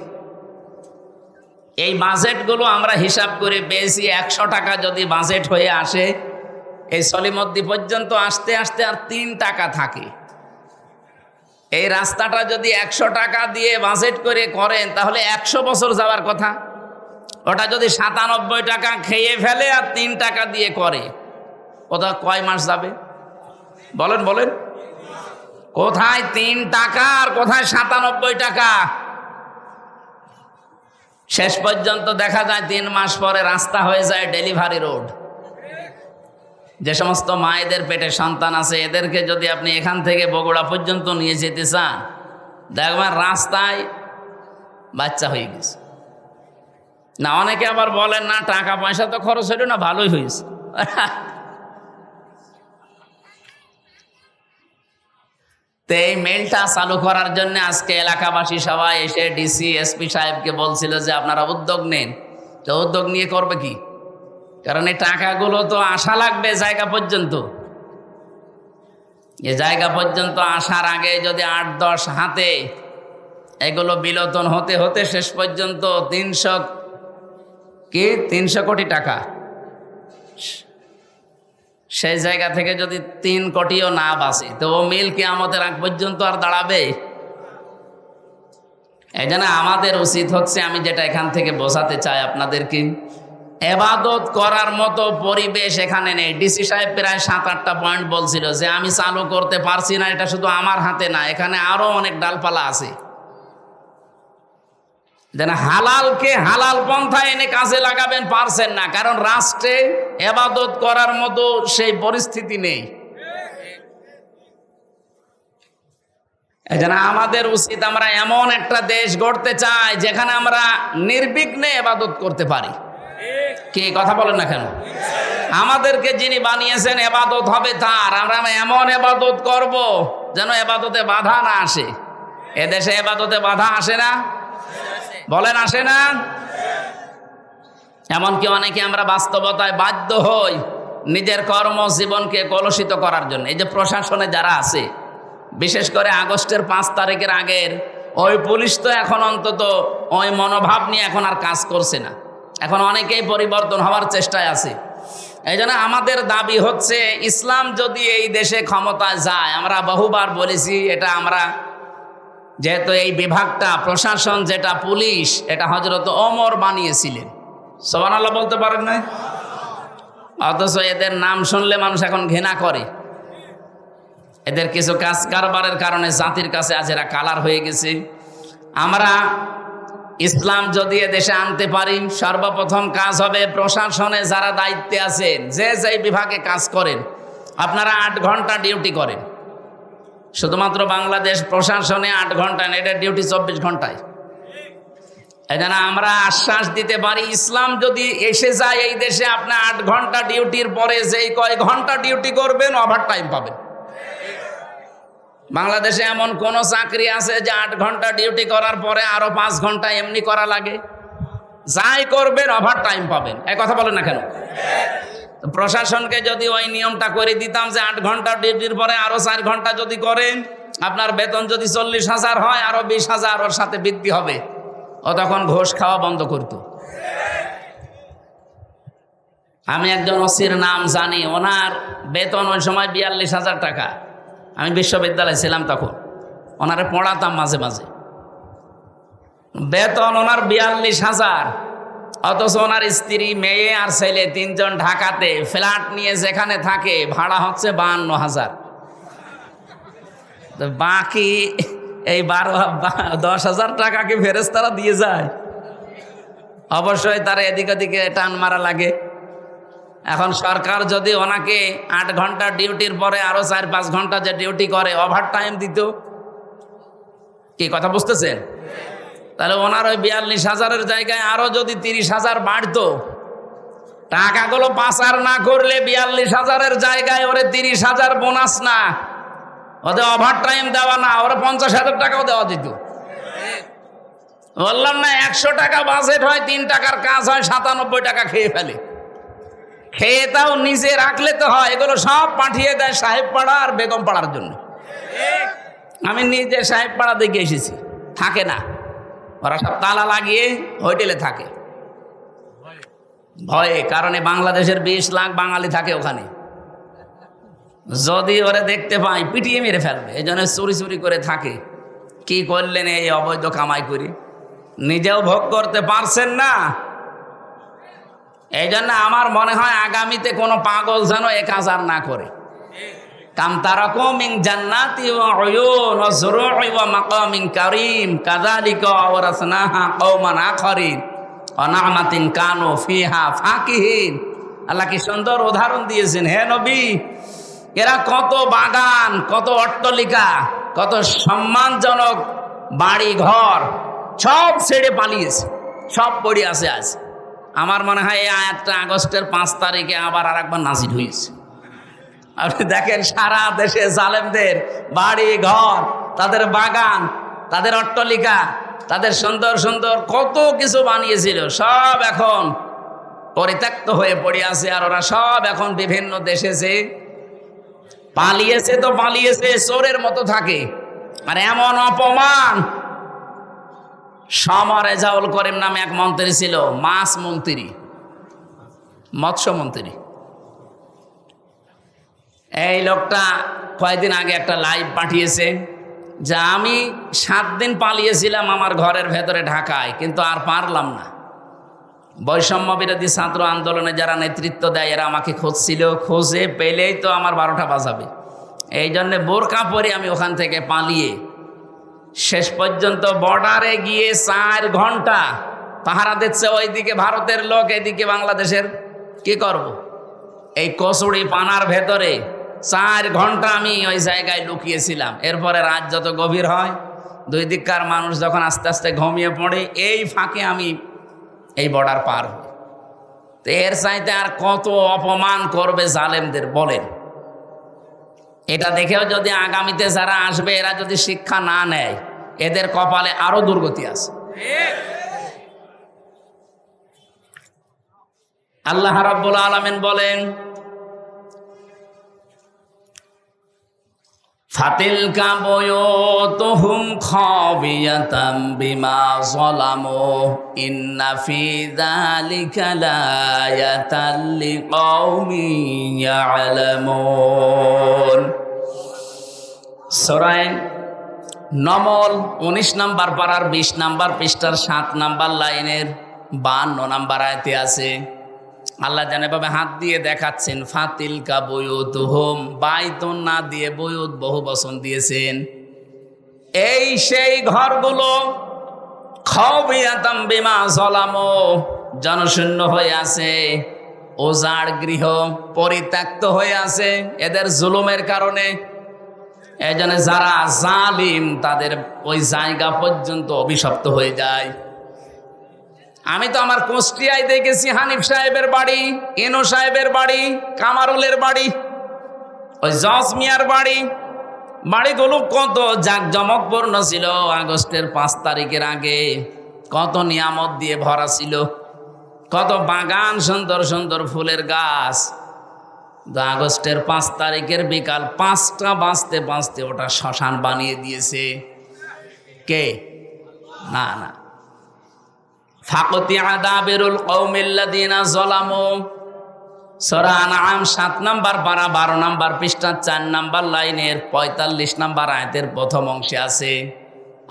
এই বাজেটগুলো আমরা হিসাব করে পেয়েছি 100 টাকা যদি বাজেট হয়ে আসে, এই সলিমদ্দি পর্যন্ত আসতে আসতে আর 3 টাকা থাকে। এই রাস্তাটা যদি 100 টাকা দিয়ে বাজেট করে করেন তাহলে 100 বছর যাওয়ার কথা। ওটা যদি 97 টাকা খেয়ে ফেলে আর 3 টাকা দিয়ে করে, ওটা কয় মাস যাবে? বলেন বলেন, কোথায় 3 টাকা আর কোথায় 97 টাকা? শেষ পর্যন্ত দেখা যায় 3 মাস পরে রাস্তা হয়ে যায় ডেলিভারি রোড। যে সমস্ত মায়েদের পেটে সন্তান আছে এদেরকে যদি আপনি এখান থেকে বগুড়া পর্যন্ত নিয়ে যেতে চান, দেখবেন রাস্তায় বাচ্চা হয়ে গেছে। না, অনেকে আবার বলেন না টাকা পয়সা তো খরচ হইল না, ভালোই হয়েছে। তো এই মেলটা চালু করার জন্য আজকে এলাকাবাসী সবাই এসে ডিসি এসপি সাহেবকে বলছিল যে আপনারা উদ্যোগ নেন। তো উদ্যোগ নিয়ে করবে কি? কারণ এই টাকাগুলো তো আসা লাগবে জায়গা পর্যন্ত। এই জায়গা পর্যন্ত আসার আগে যদি 8-10 হাতে এগুলো বিলোতন হতে হতে শেষ পর্যন্ত 300 কোটি টাকা, সেই জায়গা থেকে যদি 3 কোটিও না বাঁচে তো ও মিল কিয়ামতের আগ পর্যন্ত আর দাঁড়াবে? এই জন্য আমাদের উচিত হচ্ছে, আমি যেটা এখান থেকে বোঝাতে চাই আপনাদেরকে, ইবাদত করার মতো পরিবেশ এখানে নেই। ডিসি সাহেব প্রায় 7-8টা পয়েন্ট বলছিল যে আমি চালু করতে পারছি না, এটা শুধু আমার হাতে না, এখানে আরো অনেক ডালপালা আছে। যেন হালালকে হালাল পন্থায় এনে কাজে লাগাবেন, পারছেন না, কারণ রাষ্ট্রে ইবাদত করার মতো সেই পরিস্থিতি নেই। এজন্য আমাদের উচিত আমরা এমন একটা দেশ গড়তে চাই যেখানে আমরা নির্বিঘ্নে ইবাদত করতে পারি। কি কথা বলেন না কেন? আমাদেরকে যিনি বানিয়েছেন ইবাদত হবে তার, আমরা এমন ইবাদত করব যেন ইবাদতে বাধা না আসে। এদেশে ইবাদতে বাধা আসে না? বলেন আসে না? এমনকি অনেকে আমরা বাস্তবতায় বাধ্য হই নিজের কর্মজীবনকে কলুষিত করার জন্য। এই যে প্রশাসনে যারা আছে, বিশেষ করে আগস্টের 5 তারিখের আগের ওই পুলিশ তো এখন অন্তত ওই মনোভাব নিয়ে এখন আর কাজ করছে না। এখন অনেকেই পরিবর্তন হওয়ার চেষ্টায় আছে। এই জন্য আমাদের দাবি হচ্ছে, ইসলাম যদি এই দেশে ক্ষমতায় যায়, আমরা বহুবার বলেছি এটা আমরা, যেহেতু এই বিভাগটা প্রশাসন যেটা পুলিশ, এটা হযরত ওমর বানিয়েছিলেন। সুবহানাল্লাহ বলতে পারেন না? অথচ এদের নাম শুনলে মানুষ এখন ঘৃণা করে। এদের কিছু কাজ কারবারের কারণে জাতির কাছে আজ এরা কালার হয়ে গেছে। আমরা ইসলাম যদি দেশে আনতে পারি, সর্বপ্রথম কাজ হবে প্রশাসনে যারা দায়িত্বে আছেন, যে যে বিভাগে কাজ করেন, আপনারা 8 ঘন্টা ডিউটি করেন। শুধুমাত্র বাংলাদেশ প্রশাসনে 8 ঘন্টা না, এটা ডিউটি 24 ঘন্টায়। এজন্য আমরা আশ্বাস দিতে পারি, ইসলাম যদি এসে যায় এই দেশে, আপনি 8 ঘন্টা ডিউটির পরে যেই কয় ঘন্টা ডিউটি করবেন ওভার টাইম পাবেন। বাংলাদেশে এমন কোন চাকরি আছে যে 8 ঘন্টা ডিউটি করার পরে আরো 5 ঘন্টা এমনি করা লাগে? যাই করবেন ওভার টাইম পাবেন। এক কথা বলেন না কেন? প্রশাসনকে যদি ওই নিয়মটা করে দিতাম যে 8 ঘন্টা ডিউটির পরে আরো 4 ঘন্টা যদি করেন, আপনার বেতন যদি 40,000 হয়, আরো 20,000 ওর সাথে বৃদ্ধি হবে, ও তখন ঘোষ খাওয়া বন্ধ করত। আমি একজন ওসির নাম জানি, ওনার বেতন ওই সময় 42,000 টাকা। আমি বিশ্ববিদ্যালয়ে ছিলাম তখন, ওনারে পড়াতাম মাঝে মাঝে। বেতন ওনার 42,000, অথচ ওনার স্ত্রী, মেয়ে আর ছেলে 3 জন ঢাকাতে ফ্ল্যাট নিয়ে যেখানে থাকে ভাড়া হচ্ছে 52,000। বাকি এই 10,000 টাকা কি ফেরেশতারা দিয়ে যায়? অবশ্যই তারা এদিক ওদিকে টান মারা লাগে। এখন সরকার যদি ওনাকে 8 ঘন্টা ডিউটির পরে আরো 4-5 ঘন্টা যে ডিউটি করে ওভার টাইম দিত, কি কথা বুঝতেছেন? তাহলে ওনার ওই 42,000-এর জায়গায় আরো যদি 30,000 বাড়তো, টাকাগুলো পাচার না করলে 42,000-এর জায়গায় ওরে 30,000 বোনাস না, ওদের ওভার টাইম দেওয়া না, ওরা 50,000 টাকাও দেওয়া দিত। বললাম না, 100 টাকা বাজেট হয়, 3 টাকার কাজ হয়, 97 টাকা খেয়ে ফেলে। খেয়ে তাও নিজে রাখলে তো হয়, এগুলো সব পাঠিয়ে দেয় সাহেব পাড়া আর বেগম পাড়ার জন্য। আমি নিজে সাহেব পাড়া দেখে এসেছি, থাকে না, ওরা সব তালা লাগিয়ে হোটেলে থাকে ভয়ে, কারণে বাংলাদেশের 20 লাখ বাঙালি থাকে ওখানে। যদি ওরা দেখতে পাই পিটিয়ে মেরে ফেলবে, এই জন্য চুরি চুরি করে থাকে। কি করলেন এই অবৈধ কামাই করে? নিজেও ভোগ করতে পারছেন না। এই জন্য আমার মনে হয় আগামীতে কোনো পাগল যেন এ কাজ আর না করে। কাম তারাকু মিন জান্নাতি ওয়া উয়ুন ওয়া যুরু'i ওয়া মাকামিন কারীম কাযালিকা আওরাসনাহা কওমান আখারিন অনামাতিন কানু ফিহা ফাকিহিন। আল্লাহ কি সুন্দর উদাহরণ দিয়েছেন, হে নবী, এরা কত বাগান, কত অট্টালিকা, কত সম্মানজনক বাড়ি ঘর সব ছেড়ে পালিয়েছে, সব পড়ে আছে আজ। আমার মনে হয় এই আয়াতটা আগস্টের 5 তারিখে আবার আরেকবার নাজিল হয়েছে। আপনি দেখেন সারা দেশে জালেমদের বাড়ি ঘর, তাদের বাগান, তাদের অট্টালিকা, তাদের সুন্দর সুন্দর কত কিছু বানিয়েছিল, সব এখন পরিত্যক্ত হয়ে পড়ে আছে। আর ওরা সব এখন বিভিন্ন দেশে যে পালিয়েছে, তো পালিয়েছে, চোরের মতো থাকে। আর এমন অপমান, রেজাউল করিম নামে এক মন্ত্রী ছিল, মাছ মন্ত্রী, মৎস্য মন্ত্রী। এই লোকটা কয়েকদিন আগে একটা লাইভ পাঠিয়েছে যে আমি 7 দিন পালিয়েছিলাম আমার ঘরের ভেতরে ঢাকায়, কিন্তু আর পারলাম না। বৈষম্য বিরোধী ছাত্র আন্দোলনে যারা নেতৃত্ব দেয় এরা আমাকে খুঁজছিল, খুঁজে পেলেই তো আমার 12টা বাজাবে। এই জন্যে বোরকা পরে আমি ওখান থেকে পালিয়ে শেষ পর্যন্ত বর্ডারে গিয়ে 4 ঘন্টা পাহারা দিচ্ছে, ওইদিকে ভারতের লোক, এদিকে বাংলাদেশের। কি করব? এই কচুরি পানার ভেতরে 4 ঘন্টা আমি ওই জায়গায় লুকিয়েছিলাম। এরপরে রাত যত গভীর হয়, দুই দিককার মানুষ যখন আস্তে আস্তে ঘুমিয়ে পড়ে, এই ফাঁকে আমি এই বর্ডার পার হই। তো এর চাইতে আর কত অপমান করবে জালেমদের বলেন? এটা দেখেও যদি আগামীতে যারা আসবে এরা যদি শিক্ষা না নেয়, এদের কপালে আরো দুর্গতি আছে। আল্লাহ রাব্বুল আলামিন বলেন, ফাতিলকা বুয়ুতুহুম খাবিয়াতাম বিমা যালামু ইন্না ফি যালিকা লায়াতাল লিকাউমিন ইয়ালামুন। সূরা নমল 19 নম্বর পারার 20 নম্বর পৃষ্ঠার 7 নম্বর লাইনের 52 নম্বর আয়াতে আছে। আল্লাহ জানেভাবে হাত দিয়ে দেখাচ্ছেন, ফাতিলকা বুয়ুতুহুম, বাইতুন না দিয়ে বুয়ুত বহু বচন দিয়েছেন। এই সেই ঘরগুলো, খাবিয়াতাম বিমা যালামু, জনশূন্য হয়ে আছে, ওজাড় গৃহ, পরিত্যক্ত হয়ে আছে এদের জুলুমের কারণে। এই জন্য যারা জালিম তাদের ওই জায়গা পর্যন্ত অভিশপ্ত হয়ে যায়। আমি তো আমার কুষ্টিয়ায় দেখেছি হানিফ সাহেবের বাড়ি, এনো সাহেবের বাড়ি, কামারুলের বাড়ি, ওই জজ মিয়ার বাড়ি, বাড়িগুলো কত জাঁকজমকপূর্ণ ছিল। আগস্টের 5 তারিখের আগে কত নিয়ামত দিয়ে ভরা ছিল, কত বাগান, সুন্দর সুন্দর ফুলের গাছ। আগস্টের 5 তারিখের বিকাল 5টা বাজতে বাজতে ওটা শ্মশান বানিয়ে দিয়েছে কে? না না, ফাকতি আদাবিরুল কওমিল্লাযিনা যালামু। সূরা আনআম 7 নম্বর পারা 12 নম্বর পৃষ্ঠা 4 নম্বর লাইনের 45 নম্বর আয়াতের প্রথম অংশে আছে।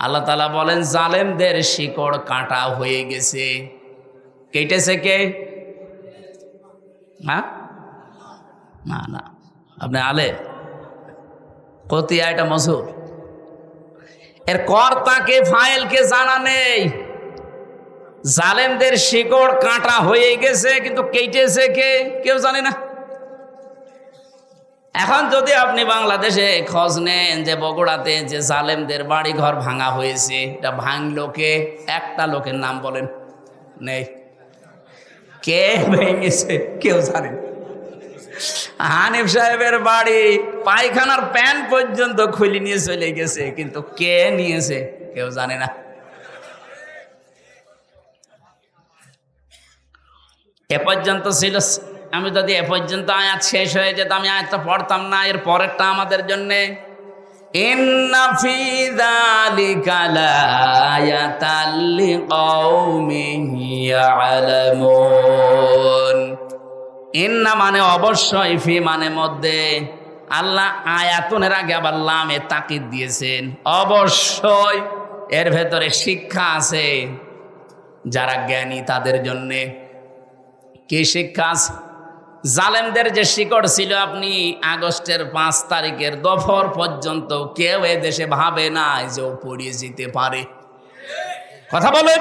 আল্লাহ তাআলা বলেন, জালেমদের শিকড় কাটা হয়ে গেছে। কেটেছে কে? হ্যাঁ, না না, আপনি আলে কতিয়া, এটা মজুর, এর কর্তাকে ফাইলকে জানা নেই। জালেমদের শিকড় কাটা হয়ে গেছে, কিন্তু কেটেছে কে কেউ জানে না। এখন যদি আপনি বাংলাদেশে খোঁজ নেন যে বগুড়াতে যে জালেমদের বাড়ি ঘর ভাঙা হয়েছে, এটা ভাঙলো কে? একটা লোকের নাম বলেন, নেই। কে ভেঙেছে কেউ জানে না। হানিফ সাহেবের বাড়ি পায়খানার প্যান পর্যন্ত খুলে নিয়ে চলে গেছে, কিন্তু কে নিয়েছে কেউ জানে না। এ পর্যন্ত ছিল। আমি যদি এ পর্যন্ত আয়াত শেষ হয়ে যেত, আমি আয়াতটা পড়তাম না। এর পরেরটা আমাদের জন্যে, ইন্না ফি যালিকা লায়াতাল লিকাউমিন ইয়ালামুন। ইন্না মানে অবশ্যই, ফি মানে মধ্যে। আল্লাহ আয়াতুনের আগে আবার লামে তাকিদ দিয়েছেন, অবশ্যই এর ভেতরে শিক্ষা আছে যারা জ্ঞানী তাদের জন্যে। কি শিক্ষা আছে? জালেমদের যে শিকড় ছিল, আপনি আগস্টের 5 তারিখের দুপুর পর্যন্ত কেউ এ দেশে ভাবে না যে ও পড়িয়ে যেতে পারে। কথা বলেন।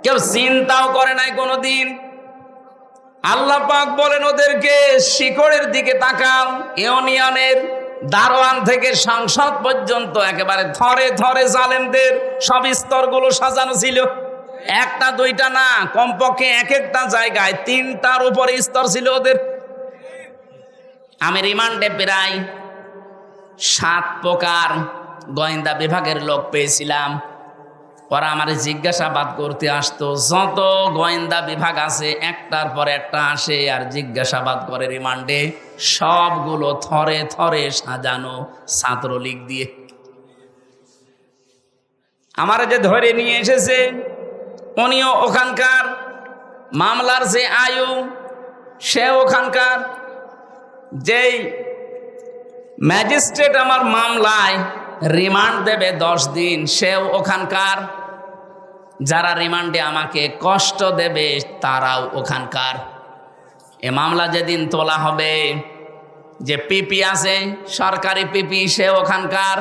কেউ চিন্তাও করে নাই কোনোদিন। আল্লাহ পাক বলেন ওদেরকে শিকড়ের দিকে তাকাও। ইউনিয়নের দারোয়ান থেকে সংসদ পর্যন্ত একেবারে থরে থরে জালেমদের সব স্তরগুলো সাজানো ছিল। একটা দুইটা না, কমপক্ষে এক একটা জায়গায় 3টার উপরে স্তর ছিল ওদের। আমি রিমান্ডে প্রায় 7 প্রকার গোয়েন্দা বিভাগের লোক পেয়েছিলাম। ওরা আমার জিজ্ঞাসাবাদ করতে আসতো। যত গোয়েন্দা বিভাগ আছে একটার পর একটা আসে আর জিজ্ঞাসাবাদ করে রিমান্ডে। সবগুলো থরে থরে সাজানো ছাত্রলীগ দিয়ে। আমার যে ধরে নিয়ে এসেছে উনিও ওখানকার, মামলার যে আয়ু সে ওখানকার, যেই ম্যাজিস্ট্রেট আমার মামলায় রিমান্ড দেবে 10 দিন সেও ওখানকার, যারা রিমান্ডে আমাকে কষ্ট দেবে তারাও ওখানকার। এ মামলা যেদিন তোলা হবে, যে পিপি আছে সরকারি পিপি সে ওখানকার,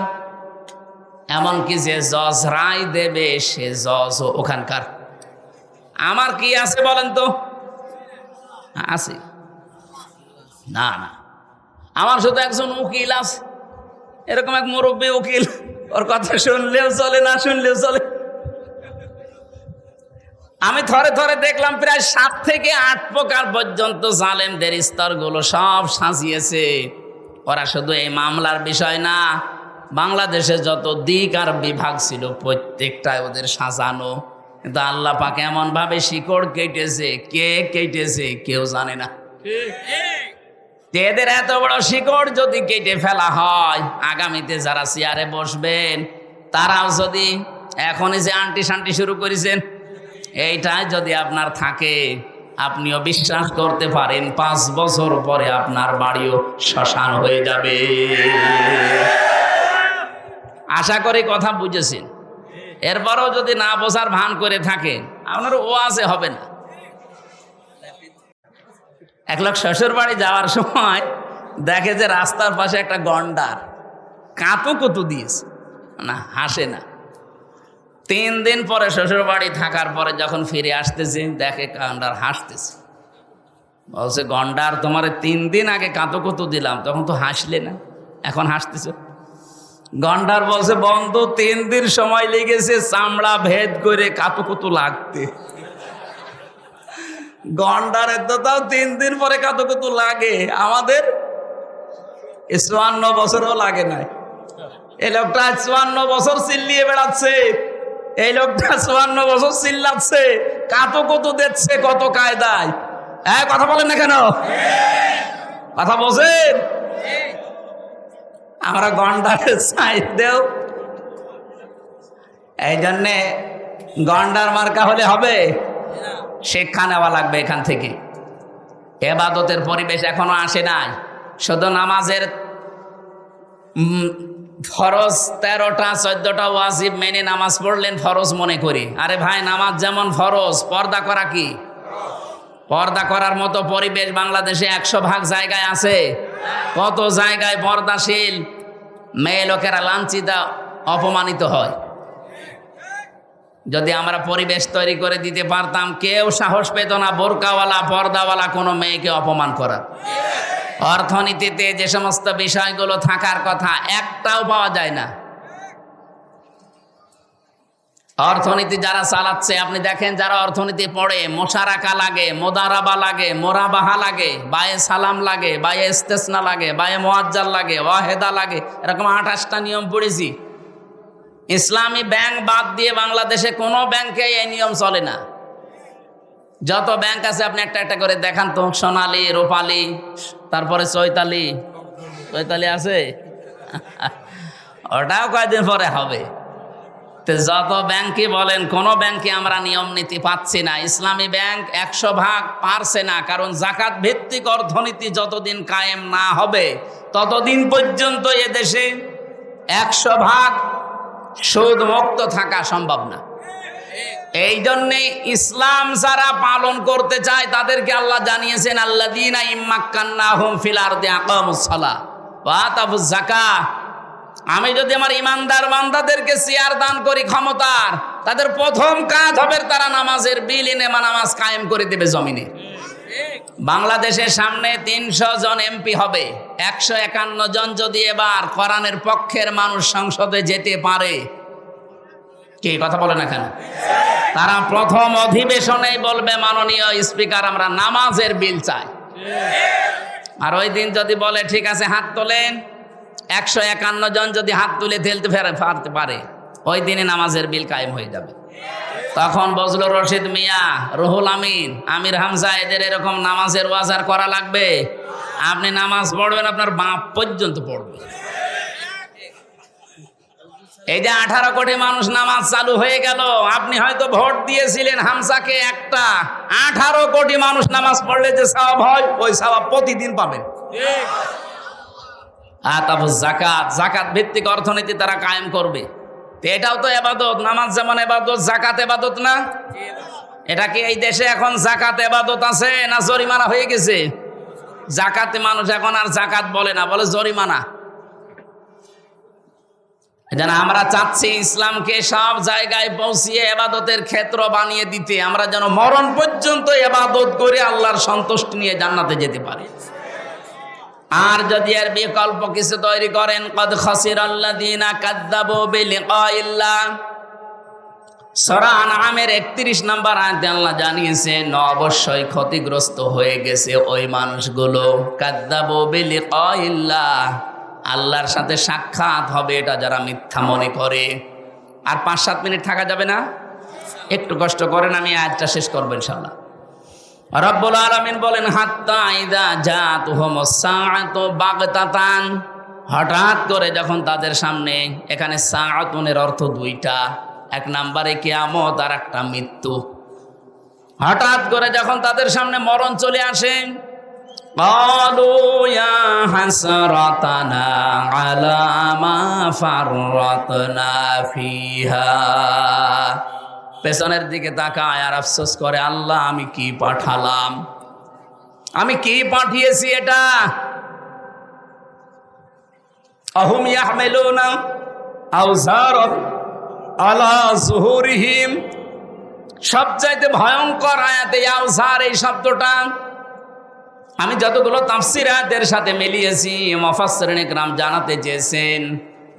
এমনকি যে জজ রায় দেবে সে জজও ওখানকার। আমার কি আছে বলেন তো? আছে না? না, আমার শুধু একজন উকিল আছে, এরকম এক মুরব্বী উকিল, ওর কথা শুনলেও চলে না শুনলেও চলে। আমি থরে থরে দেখলাম প্রায় 7 থেকে 8 প্রকার পর্যন্ত জালেমদের স্তরগুলো সব সাজিয়েছে। ওরা শুধু এই মামলার বিষয় না, বাংলাদেশে যত দিক আর বিভাগ ছিল প্রত্যেকটাই ওদের সাজানো। কিন্তু আল্লাহ পাক এমন ভাবে শিকড় কেটেছে, কে কেটেছে কেউ জানে না। এদের এত বড় শিকড় যদি কেটে ফেলা হয়, আগামীতে যারা চেয়ারে বসবেন তারাও যদি এখনই যে আন্টি শান্টি শুরু করেছেন এইটাই যদি আপনার থাকে, আপনিও বিশ্বাস করতে পারেন 5 বছর পরে আপনার বাড়িও শ্মশান হয়ে যাবে। আশা করি কথা বুঝেছেন। এরপরও যদি না বোঝার ভান করে থাকেন আপনার ওয়াজে হবে না। এক লোক শ্বশুর বাড়ি যাওয়ার সময় দেখে যে রাস্তার পাশে একটা গন্ডার কাতুকুতু দিয়েছে, না হাসে না। 3 দিন পরে শ্বশুর বাড়ি থাকার পরে যখন ফিরে আসতেছে দেখে গন্ডার হাসতেছে। বলছে, গন্ডার তোমার 3 দিন আগে কাতুকুতু দিলাম তখন তো হাসলে না, এখন হাসতেছ। গন্ডার বলছে, বন্ধু 3 দিন সময় লেগেছে চামড়া ভেদ করে কাতুকুতু লাগতে। গন্ডারের তো তাও 3 দিন পরে কাতুকুতু লাগে, আমাদের 54 বছরও লাগে নাই। এই লোকটা 54 বছর চিল্লিয়ে বেড়াচ্ছে, এই লোকটা 54 বছর চিল্লাচ্ছে, কাতুকুতু দিচ্ছে কত কায়দায়। কথা বলেন না কেন? কথা বলছেন? আমরা গন্ডারের সাইড দেও। এই জন্যে গন্ডার মার্কা হলে হবে, শিক্ষা নেওয়া লাগবে এখান থেকে। এবাদতের পরিবেশ এখনো আসে নাই। শুধু নামাজের ফরজ 13টা 14টা ওয়াজিব মেনে নামাজ পড়লেন ফরজ মনে করি। আরে ভাই, নামাজ যেমন ফরজ, পর্দা করা কি? পর্দা করার মতো পরিবেশ বাংলাদেশে 100 ভাগ জায়গায় আছে। কত জায়গায় পর্দাশীল মেয়ে লোকেরা লাঞ্ছিত অপমানিত হয়। যদি আমরা পরিবেশ তৈরি করে দিতে পারতাম, কেউ সাহস পেত না বোরকাওয়ালা পর্দাওয়ালা কোনো মেয়েকে অপমান করার। অর্থনীতিতে যে সমস্ত বিষয়গুলো থাকার কথা একটাও পাওয়া যায় না। অর্থনীতি যারা চালাচ্ছে, আপনি দেখেন যারা অর্থনীতি পড়ে, মোশারাকা লাগে, মোদারাবা লাগে, মোরাবাহা লাগে, বায়ে সালাম লাগে, বায়ে ইস্তেসনা লাগে, বায়ে মুআজ্জাল লাগে, ওয়াহেদা লাগে, এরকম 28টা নিয়ম পড়েছি। ইসলামী ব্যাংক বাদ দিয়ে বাংলাদেশে কোনো ব্যাংকে এই নিয়ম চলে না। যত ব্যাংক আছে আপনি একটা একটা করে দেখান তো। সোনালী, রূপালী, তারপরে চৈতালি আছে, ওটাও কয়েকদিন পরে হবে। তো যত ব্যাংকই বলেন, কোনো ব্যাংকে আমরা নিয়ম নীতি পাচ্ছি না। ইসলামী ব্যাংক 100 ভাগ পারছে না, কারণ জাকাত ভিত্তিক অর্থনীতি যতদিন কায়েম না হবে ততদিন পর্যন্ত এদেশে 100 ভাগ সুদ মুক্ত থাকা সম্ভব না। এই জন্যে ইসলাম যারা পালন করতে চায় তাদেরকে আল্লাহ জানিয়েছেন, আল্লাযীনা ইম্মাক্কান্নাহুম ফিল আরদি আকামুস সালাহ ওয়া আতাবুজ যাকাহ। আমি যদি আমার ইমানদার বান্দাদেরকে চেয়ার দান করি ক্ষমতার, তাদের প্রথম কাজ হবে তারা নামাজের বিল ইনেমা নামাজ কায়েম করে দেবে জমিনে। বাংলাদেশের সামনে ৩০০ জন এমপি হবে, ১৫১ জন যদি এবার কোরআনের পক্ষের মানুষ সংসদে যেতে পারে, কি কথা বলে না কেন? তারা প্রথম অধিবেশনেই বলবে, মাননীয় স্পিকার, আমরা নামাজের বিল চাই। আর ওই দিন যদি বলে ঠিক আছে হাত তোলেন, ১৫১ জন যদি হাত তুলে ঠেলতে পারতে পারে, ওই দিনে নামাজের বিল কায়েম হয়ে যাবে। তখন বজলুর রশিদ মিয়া, রুহুল আমিন, আমির হামজা, এদের এরকম নামাজের ওয়াজার করা লাগবে। আপনি নামাজ পড়বেন, আপনার বাপ পর্যন্ত পড়বে। এই যে 18 কোটি মানুষ নামাজ চালু হয়ে গেল, আপনি হয়তো ভোট দিয়েছিলেন হামজাকে একটা, 18 কোটি মানুষ নামাজ পড়লে যে সওয়াব হয়, ওই সওয়াব প্রতিদিন পাবেন। আর তারপর জাকাত, জাকাত ভিত্তিক অর্থনীতি তারা কায়েম করবে। এটাও তো এবাদত, নামাজ যেমন এবাদত, জাকাত এবাদত না? এটা কি এই দেশে এখন জাকাত এবাদত আছে না জরিমানা হয়ে গেছে? জাকাতে মানুষ এখন আর জাকাত বলে না, বলে জরিমানা। যেন আমরা চাচ্ছি ইসলামকে সব জায়গায় পৌঁছিয়ে এবাদতের ক্ষেত্র বানিয়ে দিতে, আমরা যেন মরণ পর্যন্ত এবাদত করে আল্লাহর সন্তুষ্টি নিয়ে জান্নাতে যেতে পারি। আর যদি এর বিকল্প কিছু তৈরি করেন, কদ খাসিরাল্লাযীনা কাযযাবু বিলিকাইল্লাহ, সূরা আনআমের 31 নম্বর আয়াতে আল্লাহ জানিয়েছেন, অবশ্যই ক্ষতিগ্রস্ত হয়ে গেছে ওই মানুষগুলো, কাযযাবু বিলিকাইল্লাহ, আল্লাহর সাথে সাক্ষাৎ হবে এটা যারা মিথ্যা মনে করে। আর 5-7 মিনিট থাকা যাবে না? একটু কষ্ট করেন, আমি আয়াতটা শেষ করব ইনশাআল্লাহ। রব্বুল আলামিন বলেন, হাত্তা ইযা জাতুহুমুস সাআতু বাগতাতান, হঠাৎ করে যখন তাদের সামনে, এখানে সাআতুনের অর্থ দুইটা, এক নম্বরে কিয়ামত আর একটা মৃত্যু। হঠাৎ করে যখন তাদের সামনে মরণ চলে আসে, ক্বালু ইয়া হাসরাতানা আলা মা ফাররাতনা ফিহা, পেছনের দিকে তাকায় আর আফসোস করে, আল্লাহ আমি কি পাঠালাম, আমি কি পাঠিয়েছি এটা। আহুম ইয়াহমিলুনা আওজারান আলা যুহুরিহিম, সবচাইতে ভয়ঙ্কর আয়াতে আওজার এই শব্দটা। আমি যতগুলো তাফসীর আয়াতের সাথে মিলিয়েছি, মুফাসসিরিন ইকরাম জানাতে চেয়েছেন,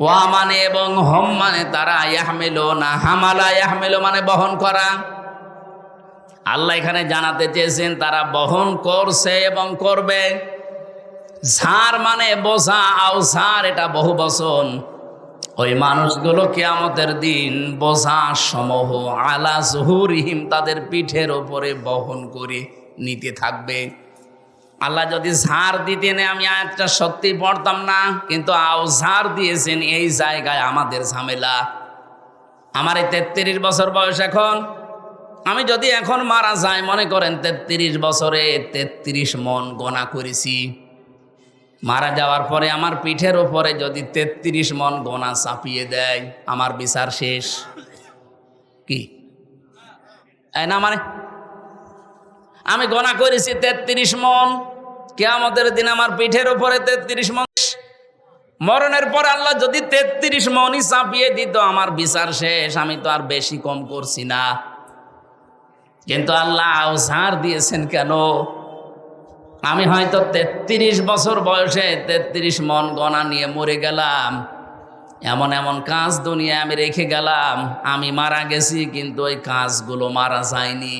ওয়া মানে এবং হম মানে তারা, ইয়াহমিলু না, হামালা ইয়াহমিলু মানে বহন করা। আল্লাহ এখানে জানাতে চেয়েছেন তারা বহন করছে এবং করবে। ঝার মানে বোঝা, আওঝার এটা বহু বচন। ওই মানুষগুলো কিয়ামতের দিন বোঝা সমূহ আলা যুহুরিহিম, তাদের পিঠের ওপরে বহন করে নিতে থাকবে। আল্লাহ যদি ঝাড় দিতেন আমি আয়াতটা সত্যি পড়তাম না, কিন্তু আওঝার দিয়েছেন, এই জায়গায় আমাদের ঝামেলা। আমার এই 33 বছর বয়স এখন, আমি যদি এখন মারা যাই, মনে করেন 33 বছরে 33 মন গোনা করেছি, মারা যাওয়ার পরে আমার পিঠের ওপরে যদি 33 মন গোনা চাপিয়ে দেয়, আমার বিচার শেষ। কি না, মানে আমি গোনা করেছি 33 মন, কিয়ামতের দিন আমার পিঠের উপরে 33 মন। মরণের পর আল্লাহ যদি 33 মনই চাপিয়ে দিত, আমার বিচার শেষ, আমি তো আর বেশি কম করছি না। কিন্তু আল্লাহ আওঝার দিয়েছেন কেন? আমি হয়তো 33 বছর বয়সে 33 মন গোনা নিয়ে মরে গেলাম, এমন এমন কাজ দুনিয়ায় আমি রেখে গেলাম, আমি মারা গেছি কিন্তু ওই কাজগুলো মারা যায়নি।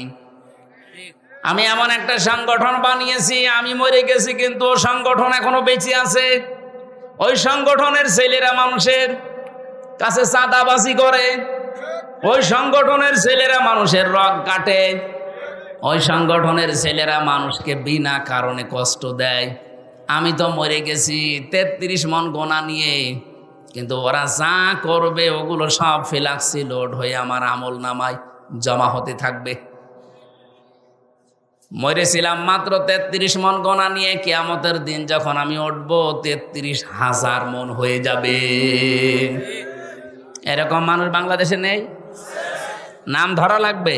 আমি এমন একটা সংগঠন বানিয়েছি, আমি মরে গেছি কিন্তু ও সংগঠন এখনো বেঁচে আছে। ওই সংগঠনের ছেলেরা মানুষের কাছে চাঁদাবাজি করে, ওই সংগঠনের ছেলেরা মানুষের রগ কাটে, ওই সংগঠনের ছেলেরা মানুষকে বিনা কারণে কষ্ট দেয়। আমি তো মরে গেছি 33 মন গোনা নিয়ে, কিন্তু ওরা যা করবে ওগুলো সব ফিলাক্সি লোড হয়ে আমার আমল নামায় জমা হতে থাকবে। মরেছিলাম মাত্র 33 মন গোনা নিয়ে, কিয়ামতের দিন যখন আমি উঠব 33,000 মন হয়ে যাবে। এরকম মানুষ বাংলাদেশে নেই? নাম ধরা লাগবে।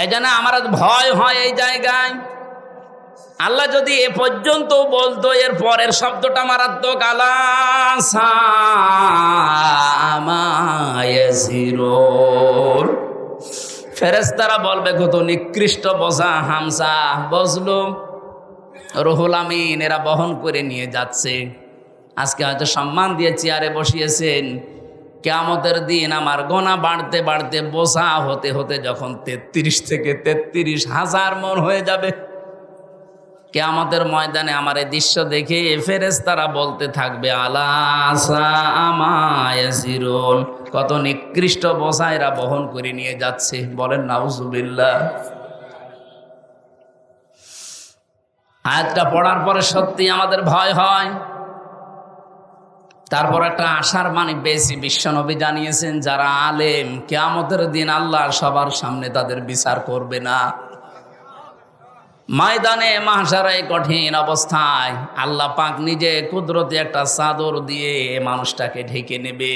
এই জন্য আমার ভয় হয় এই জায়গায়। আল্লাহ যদি এ পর্যন্ত বলতো, এর পরের শব্দটা মারাত্মক, আলা সামা ইয়াসিরুন। ফেরেশতারা বলবে কত নিকৃষ্ট বোঝা হামজা বজলু রুহুল আমিন এরা বহন করে নিয়ে যাচ্ছে। আজকে হয়তো সম্মান দিয়ে চেয়ারে বসিয়েছেন, কিয়ামতের দিন আমার গোনা বাড়তে বাড়তে বোঝা হতে হতে যখন 33 থেকে 33,000 মন হয়ে যাবে, কিয়ামতের ময়দানে আমার এই দৃশ্য দেখে ফেরেশতারা বলতে থাকবে আলা সামা ইয়াসিরুন, কত নিকৃষ্ট বোঝা এরা বহন করে নিয়ে যাচ্ছে। বলেন নাউজুবিল্লাহ। আয়াতটা পড়ার পরে সত্যি আমাদের ভয় হয়। তারপর একটা আশার বাণী পেয়েছি, বিশ্বনবী জানিয়েছেন যারা আলেম কিয়ামতের দিন আল্লাহ সবার সামনে তাদের বিচার করবে না। ময়দানে মাহশারে কঠিন অবস্থায় আল্লাহ পাক নিজে কুদরতে একটা চাদর দিয়ে মানুষটাকে ঢেকে নেবে,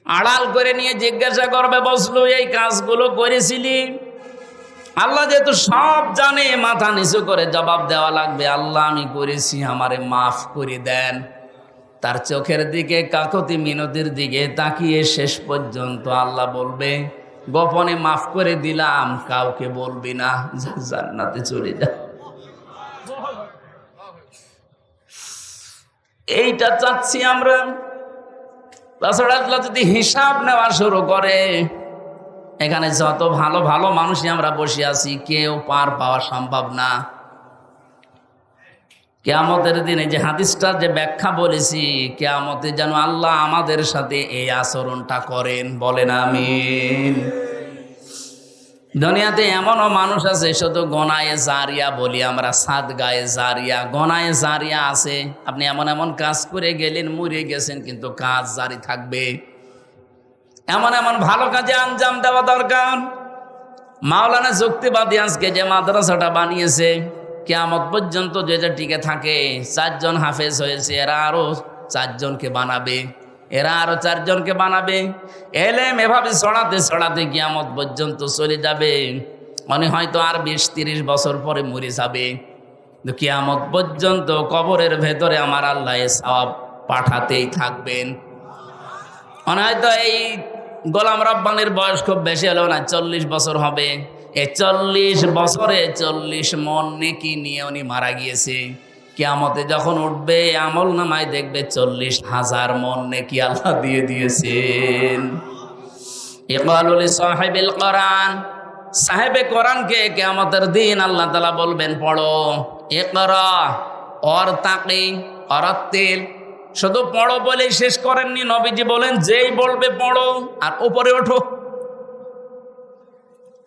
আড়াল করে নিয়ে জিজ্ঞাসা করবে বসলু এই কাজগুলো করেছিলি? আল্লাহ যেহেতু সব জানে, মাথা নিচু করে জবাব দেওয়া লাগবে, আল্লাহ আমি করেছি, আমারে মাফ করে দেন। তার চোখের দিকে কাকতি মিনতির দিকে তাকিয়ে শেষ পর্যন্ত আল্লাহ বলবে গোপনে মাফ করে দিলাম, কাউকে বলবি না, জান্নাতে চলে যা। এইটা চাচ্ছি আমরা। তাছাড়া আল্লাহ যদি হিসাব নেওয়া শুরু করে, এখানে যত ভালো ভালো মানুষই আমরা বসে আছি, কেউ পার পাওয়া সম্ভব না। কিয়ামতের দিনে যে হাদিসটার যে ব্যাখ্যা বলেছি, কিয়ামতে যেন আল্লাহ আমাদের সাথে এই আচরণটা করেন। বলেন আমিন। দুনিয়াতে এমনও মানুষ আছে শুধু গনায়ে জারিয়া বলি আমরা, সাদগায়ে জারিয়া, গনায়ে জারিয়া আছে। আপনি এমন এমন কাজ করে গেলেন, মরে গেছেন, কিন্তু কাজ জারি থাকবে। এমন এমন ভালো কাজে আঞ্জাম দেওয়া দরকার। মাওলানা যুক্তিবাদী আজকে যে মাদ্রাসাটা বানিয়েছে, কিয়ামত পর্যন্ত যেটা টিকে থাকে, 4 জন হাফেজ হয়েছে, এরা আরো 4 জনকে বানাবে, এরা আরো 4 জনকে বানাবে। এলেম এভাবে ছড়াতে ছড়াতে কিয়ামত পর্যন্ত চলে যাবে। মানে হয়তো আর 20-30 বছর পরে মরে যাবে, কিন্তু কিয়ামত পর্যন্ত কবরের ভেতরে আমার আল্লাহ সওয়াব পাঠাতেই থাকবেন। মনে হয়তো এই গোলাম রব্বানির বয়স খুব বেশি হলো না, 40 বছর হবে। এই 40 বছরে 40 মন নেকি নিয়ে উনি মারা গিয়েছে। কিয়ামতে যখন উঠবে আমল নামায় দেখবে 40,000 মন নেকি আল্লাহ দিয়ে দিয়েছেন। ইকবালুল সাহিবিল কোরআন, সাহেবে কোরআনকে কিয়ামতের দিন আল্লাহ তাআলা বলবেন পড়ো, ইকরা ওয়ারতাকি ওয়ারাত্তিল। শুধু পড়ো বলেই শেষ করেননি, নবীজি বলেন যেই বলবে পড়ো আর উপরে ওঠো।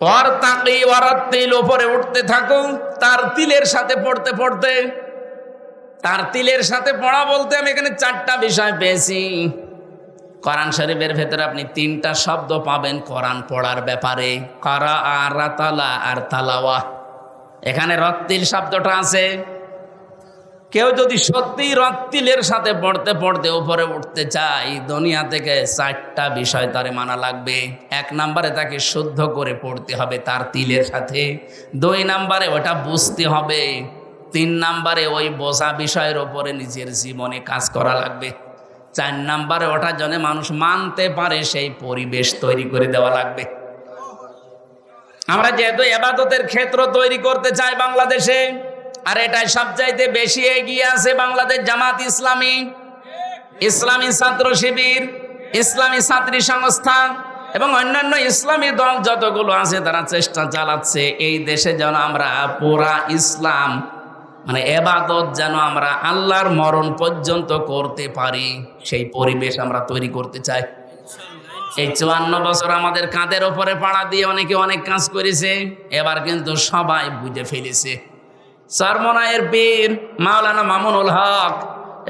ওয়ারতাকি ওয়ারাত্তিল, উপরে উঠতে থাকো তার তিলের সাথে পড়তে পড়তে। তার তিলের সাথে পড়া বলতে আমি এখানে 4টা বিষয় পেয়েছি। কোরআন শরীফের ভেতরে আপনি 3টা শব্দ পাবেন কোরআন পড়ার ব্যাপারে, কারা আর রাতালা আর তালাওয়া। এখানে রত্তিল শব্দটা আছে। কেউ যদি সত্যি রত্তিলের সাথে পড়তে পড়তে উপরে উঠতে চায়, দুনিয়া থেকে 4টা বিষয় তারে মানা লাগবে। 1 নম্বরে তাকে শুদ্ধ করে পড়তে হবে তার তিলের সাথে। 2 নম্বরে ওটা বুঝতে হবে। 3 নম্বরে ওই বোঝা বিষয়ের ওপরে নিজের জীবনে কাজ করা লাগবে। 4 নম্বরে ওটা যেন মানুষ মানতে পারে সেই পরিবেশ তৈরি করে দেওয়া লাগবে। আমরা যেহেতু ইবাদতের ক্ষেত্র তৈরি করতে চাই বাংলাদেশে, আর এটাই সবচাইতে বেশি এগিয়ে আছে বাংলাদেশ জামাত ইসলামী, ইসলামী ছাত্র শিবির, ইসলামী ছাত্রী সংস্থা এবং অন্যান্য ইসলামী দল যতগুলো আছে, তারা চেষ্টা চালাচ্ছে এই দেশে যেন আমরা পুরা ইসলাম মানে ইবাদত যেন আমরা আল্লাহর মরণ পর্যন্ত করতে পারি, সেই পরিবেশ আমরা তৈরি করতে চাই। এই 54 বছর আমাদের কাঁধের ওপরে পাড়া দিয়ে অনেকে অনেক কাজ করেছে, এবার কিন্তু সবাই বুঝে ফেলেছে। চরমনায়ের পীর মাওলানা মামুনুল হক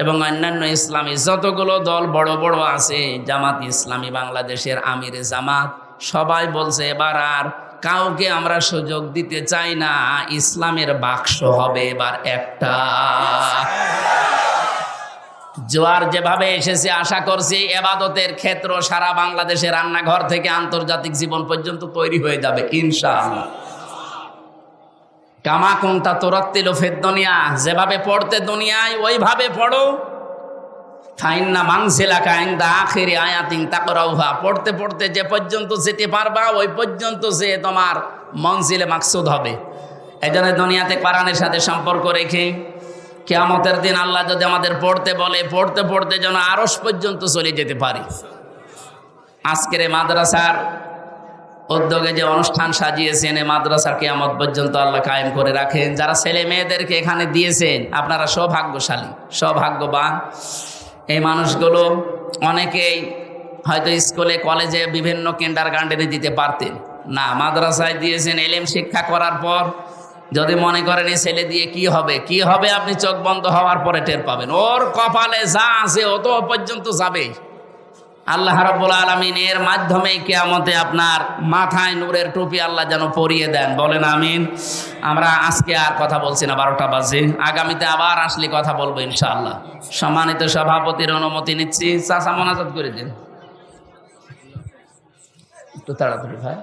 এবং অন্যান্য ইসলামী যতগুলো দল বড় বড় আছে, জামাত ইসলামী বাংলাদেশের আমিরে জামাত, সবাই বলছে এবার আর কাউকে আমরা সুযোগ দিতে চাই না, ইসলামের বাক্স হবে এবার একটা। জোয়ার যেভাবে এসেছে আশা করছি ইবাদতের ক্ষেত্র সারা বাংলাদেশের রান্নাঘর থেকে আন্তর্জাতিক জীবন পর্যন্ত তৈরি হয়ে যাবে ইনশাআল্লাহ। কামা কুনতা তুরাত্তিলু ফিদ দুনিয়া, যেভাবে পড়তে দুনিয়ায় ওইভাবে পড়ো। ফাইন্না মানজিলাকা ইনদা আখিরি আয়াতিন তাকরাউহা, পড়তে পড়তে যে পর্যন্ত যেতে পারবা ওই পর্যন্ত যে তোমার মনজিলে মাকসুদ হবে। এই জন্য দুনিয়াতে কোরআনের সাথে সম্পর্ক রেখে কিয়ামতের দিন আল্লাহ যদি আমাদের পড়তে বলে, পড়তে পড়তে যেন আরশ পর্যন্ত চলে যেতে পারি। আজকের এই মাদ্রাসার উদ্যোগে যে অনুষ্ঠান সাজিয়েছেন, এই মাদ্রাসার কিয়ামত পর্যন্ত আল্লাহ কায়েম করে রাখেন। যারা ছেলে মেয়েদেরকে এখানে দিয়েছেন আপনারা সৌভাগ্যশালী, সৌভাগ্যবান। এই মানুষগুলো অনেকেই হয়তো স্কুলে কলেজে বিভিন্ন কিন্ডারগার্টেনে দিতে পারতেন না, মাদ্রাসায় দিয়েছেন। এলেম শিক্ষা করার পর যদি মনে করেন এই ছেলে দিয়ে কি হবে, কি হবে আপনি চোখ বন্ধ হওয়ার পরে টের পাবেন। ওর কপালে যা আছে ও তো পর্যন্ত যাবে। আল্লাহ রাব্বুল আলামিন এর মাধ্যমে কিয়ামতে আপনার মাথায় নূরের টুপি আল্লাহ যেন পরিয়ে দেন, বলেন আমিন। আমরা আজকে আর কথা বলছি না, 12টা বাজে। আগামীতে আবার আসলে কথা বলবো ইনশাআল্লাহ। সম্মানিত সভাপতির অনুমতি নিচ্ছি, চাচা মোনাজাত করে দিন একটু তাড়াতাড়ি ভাই।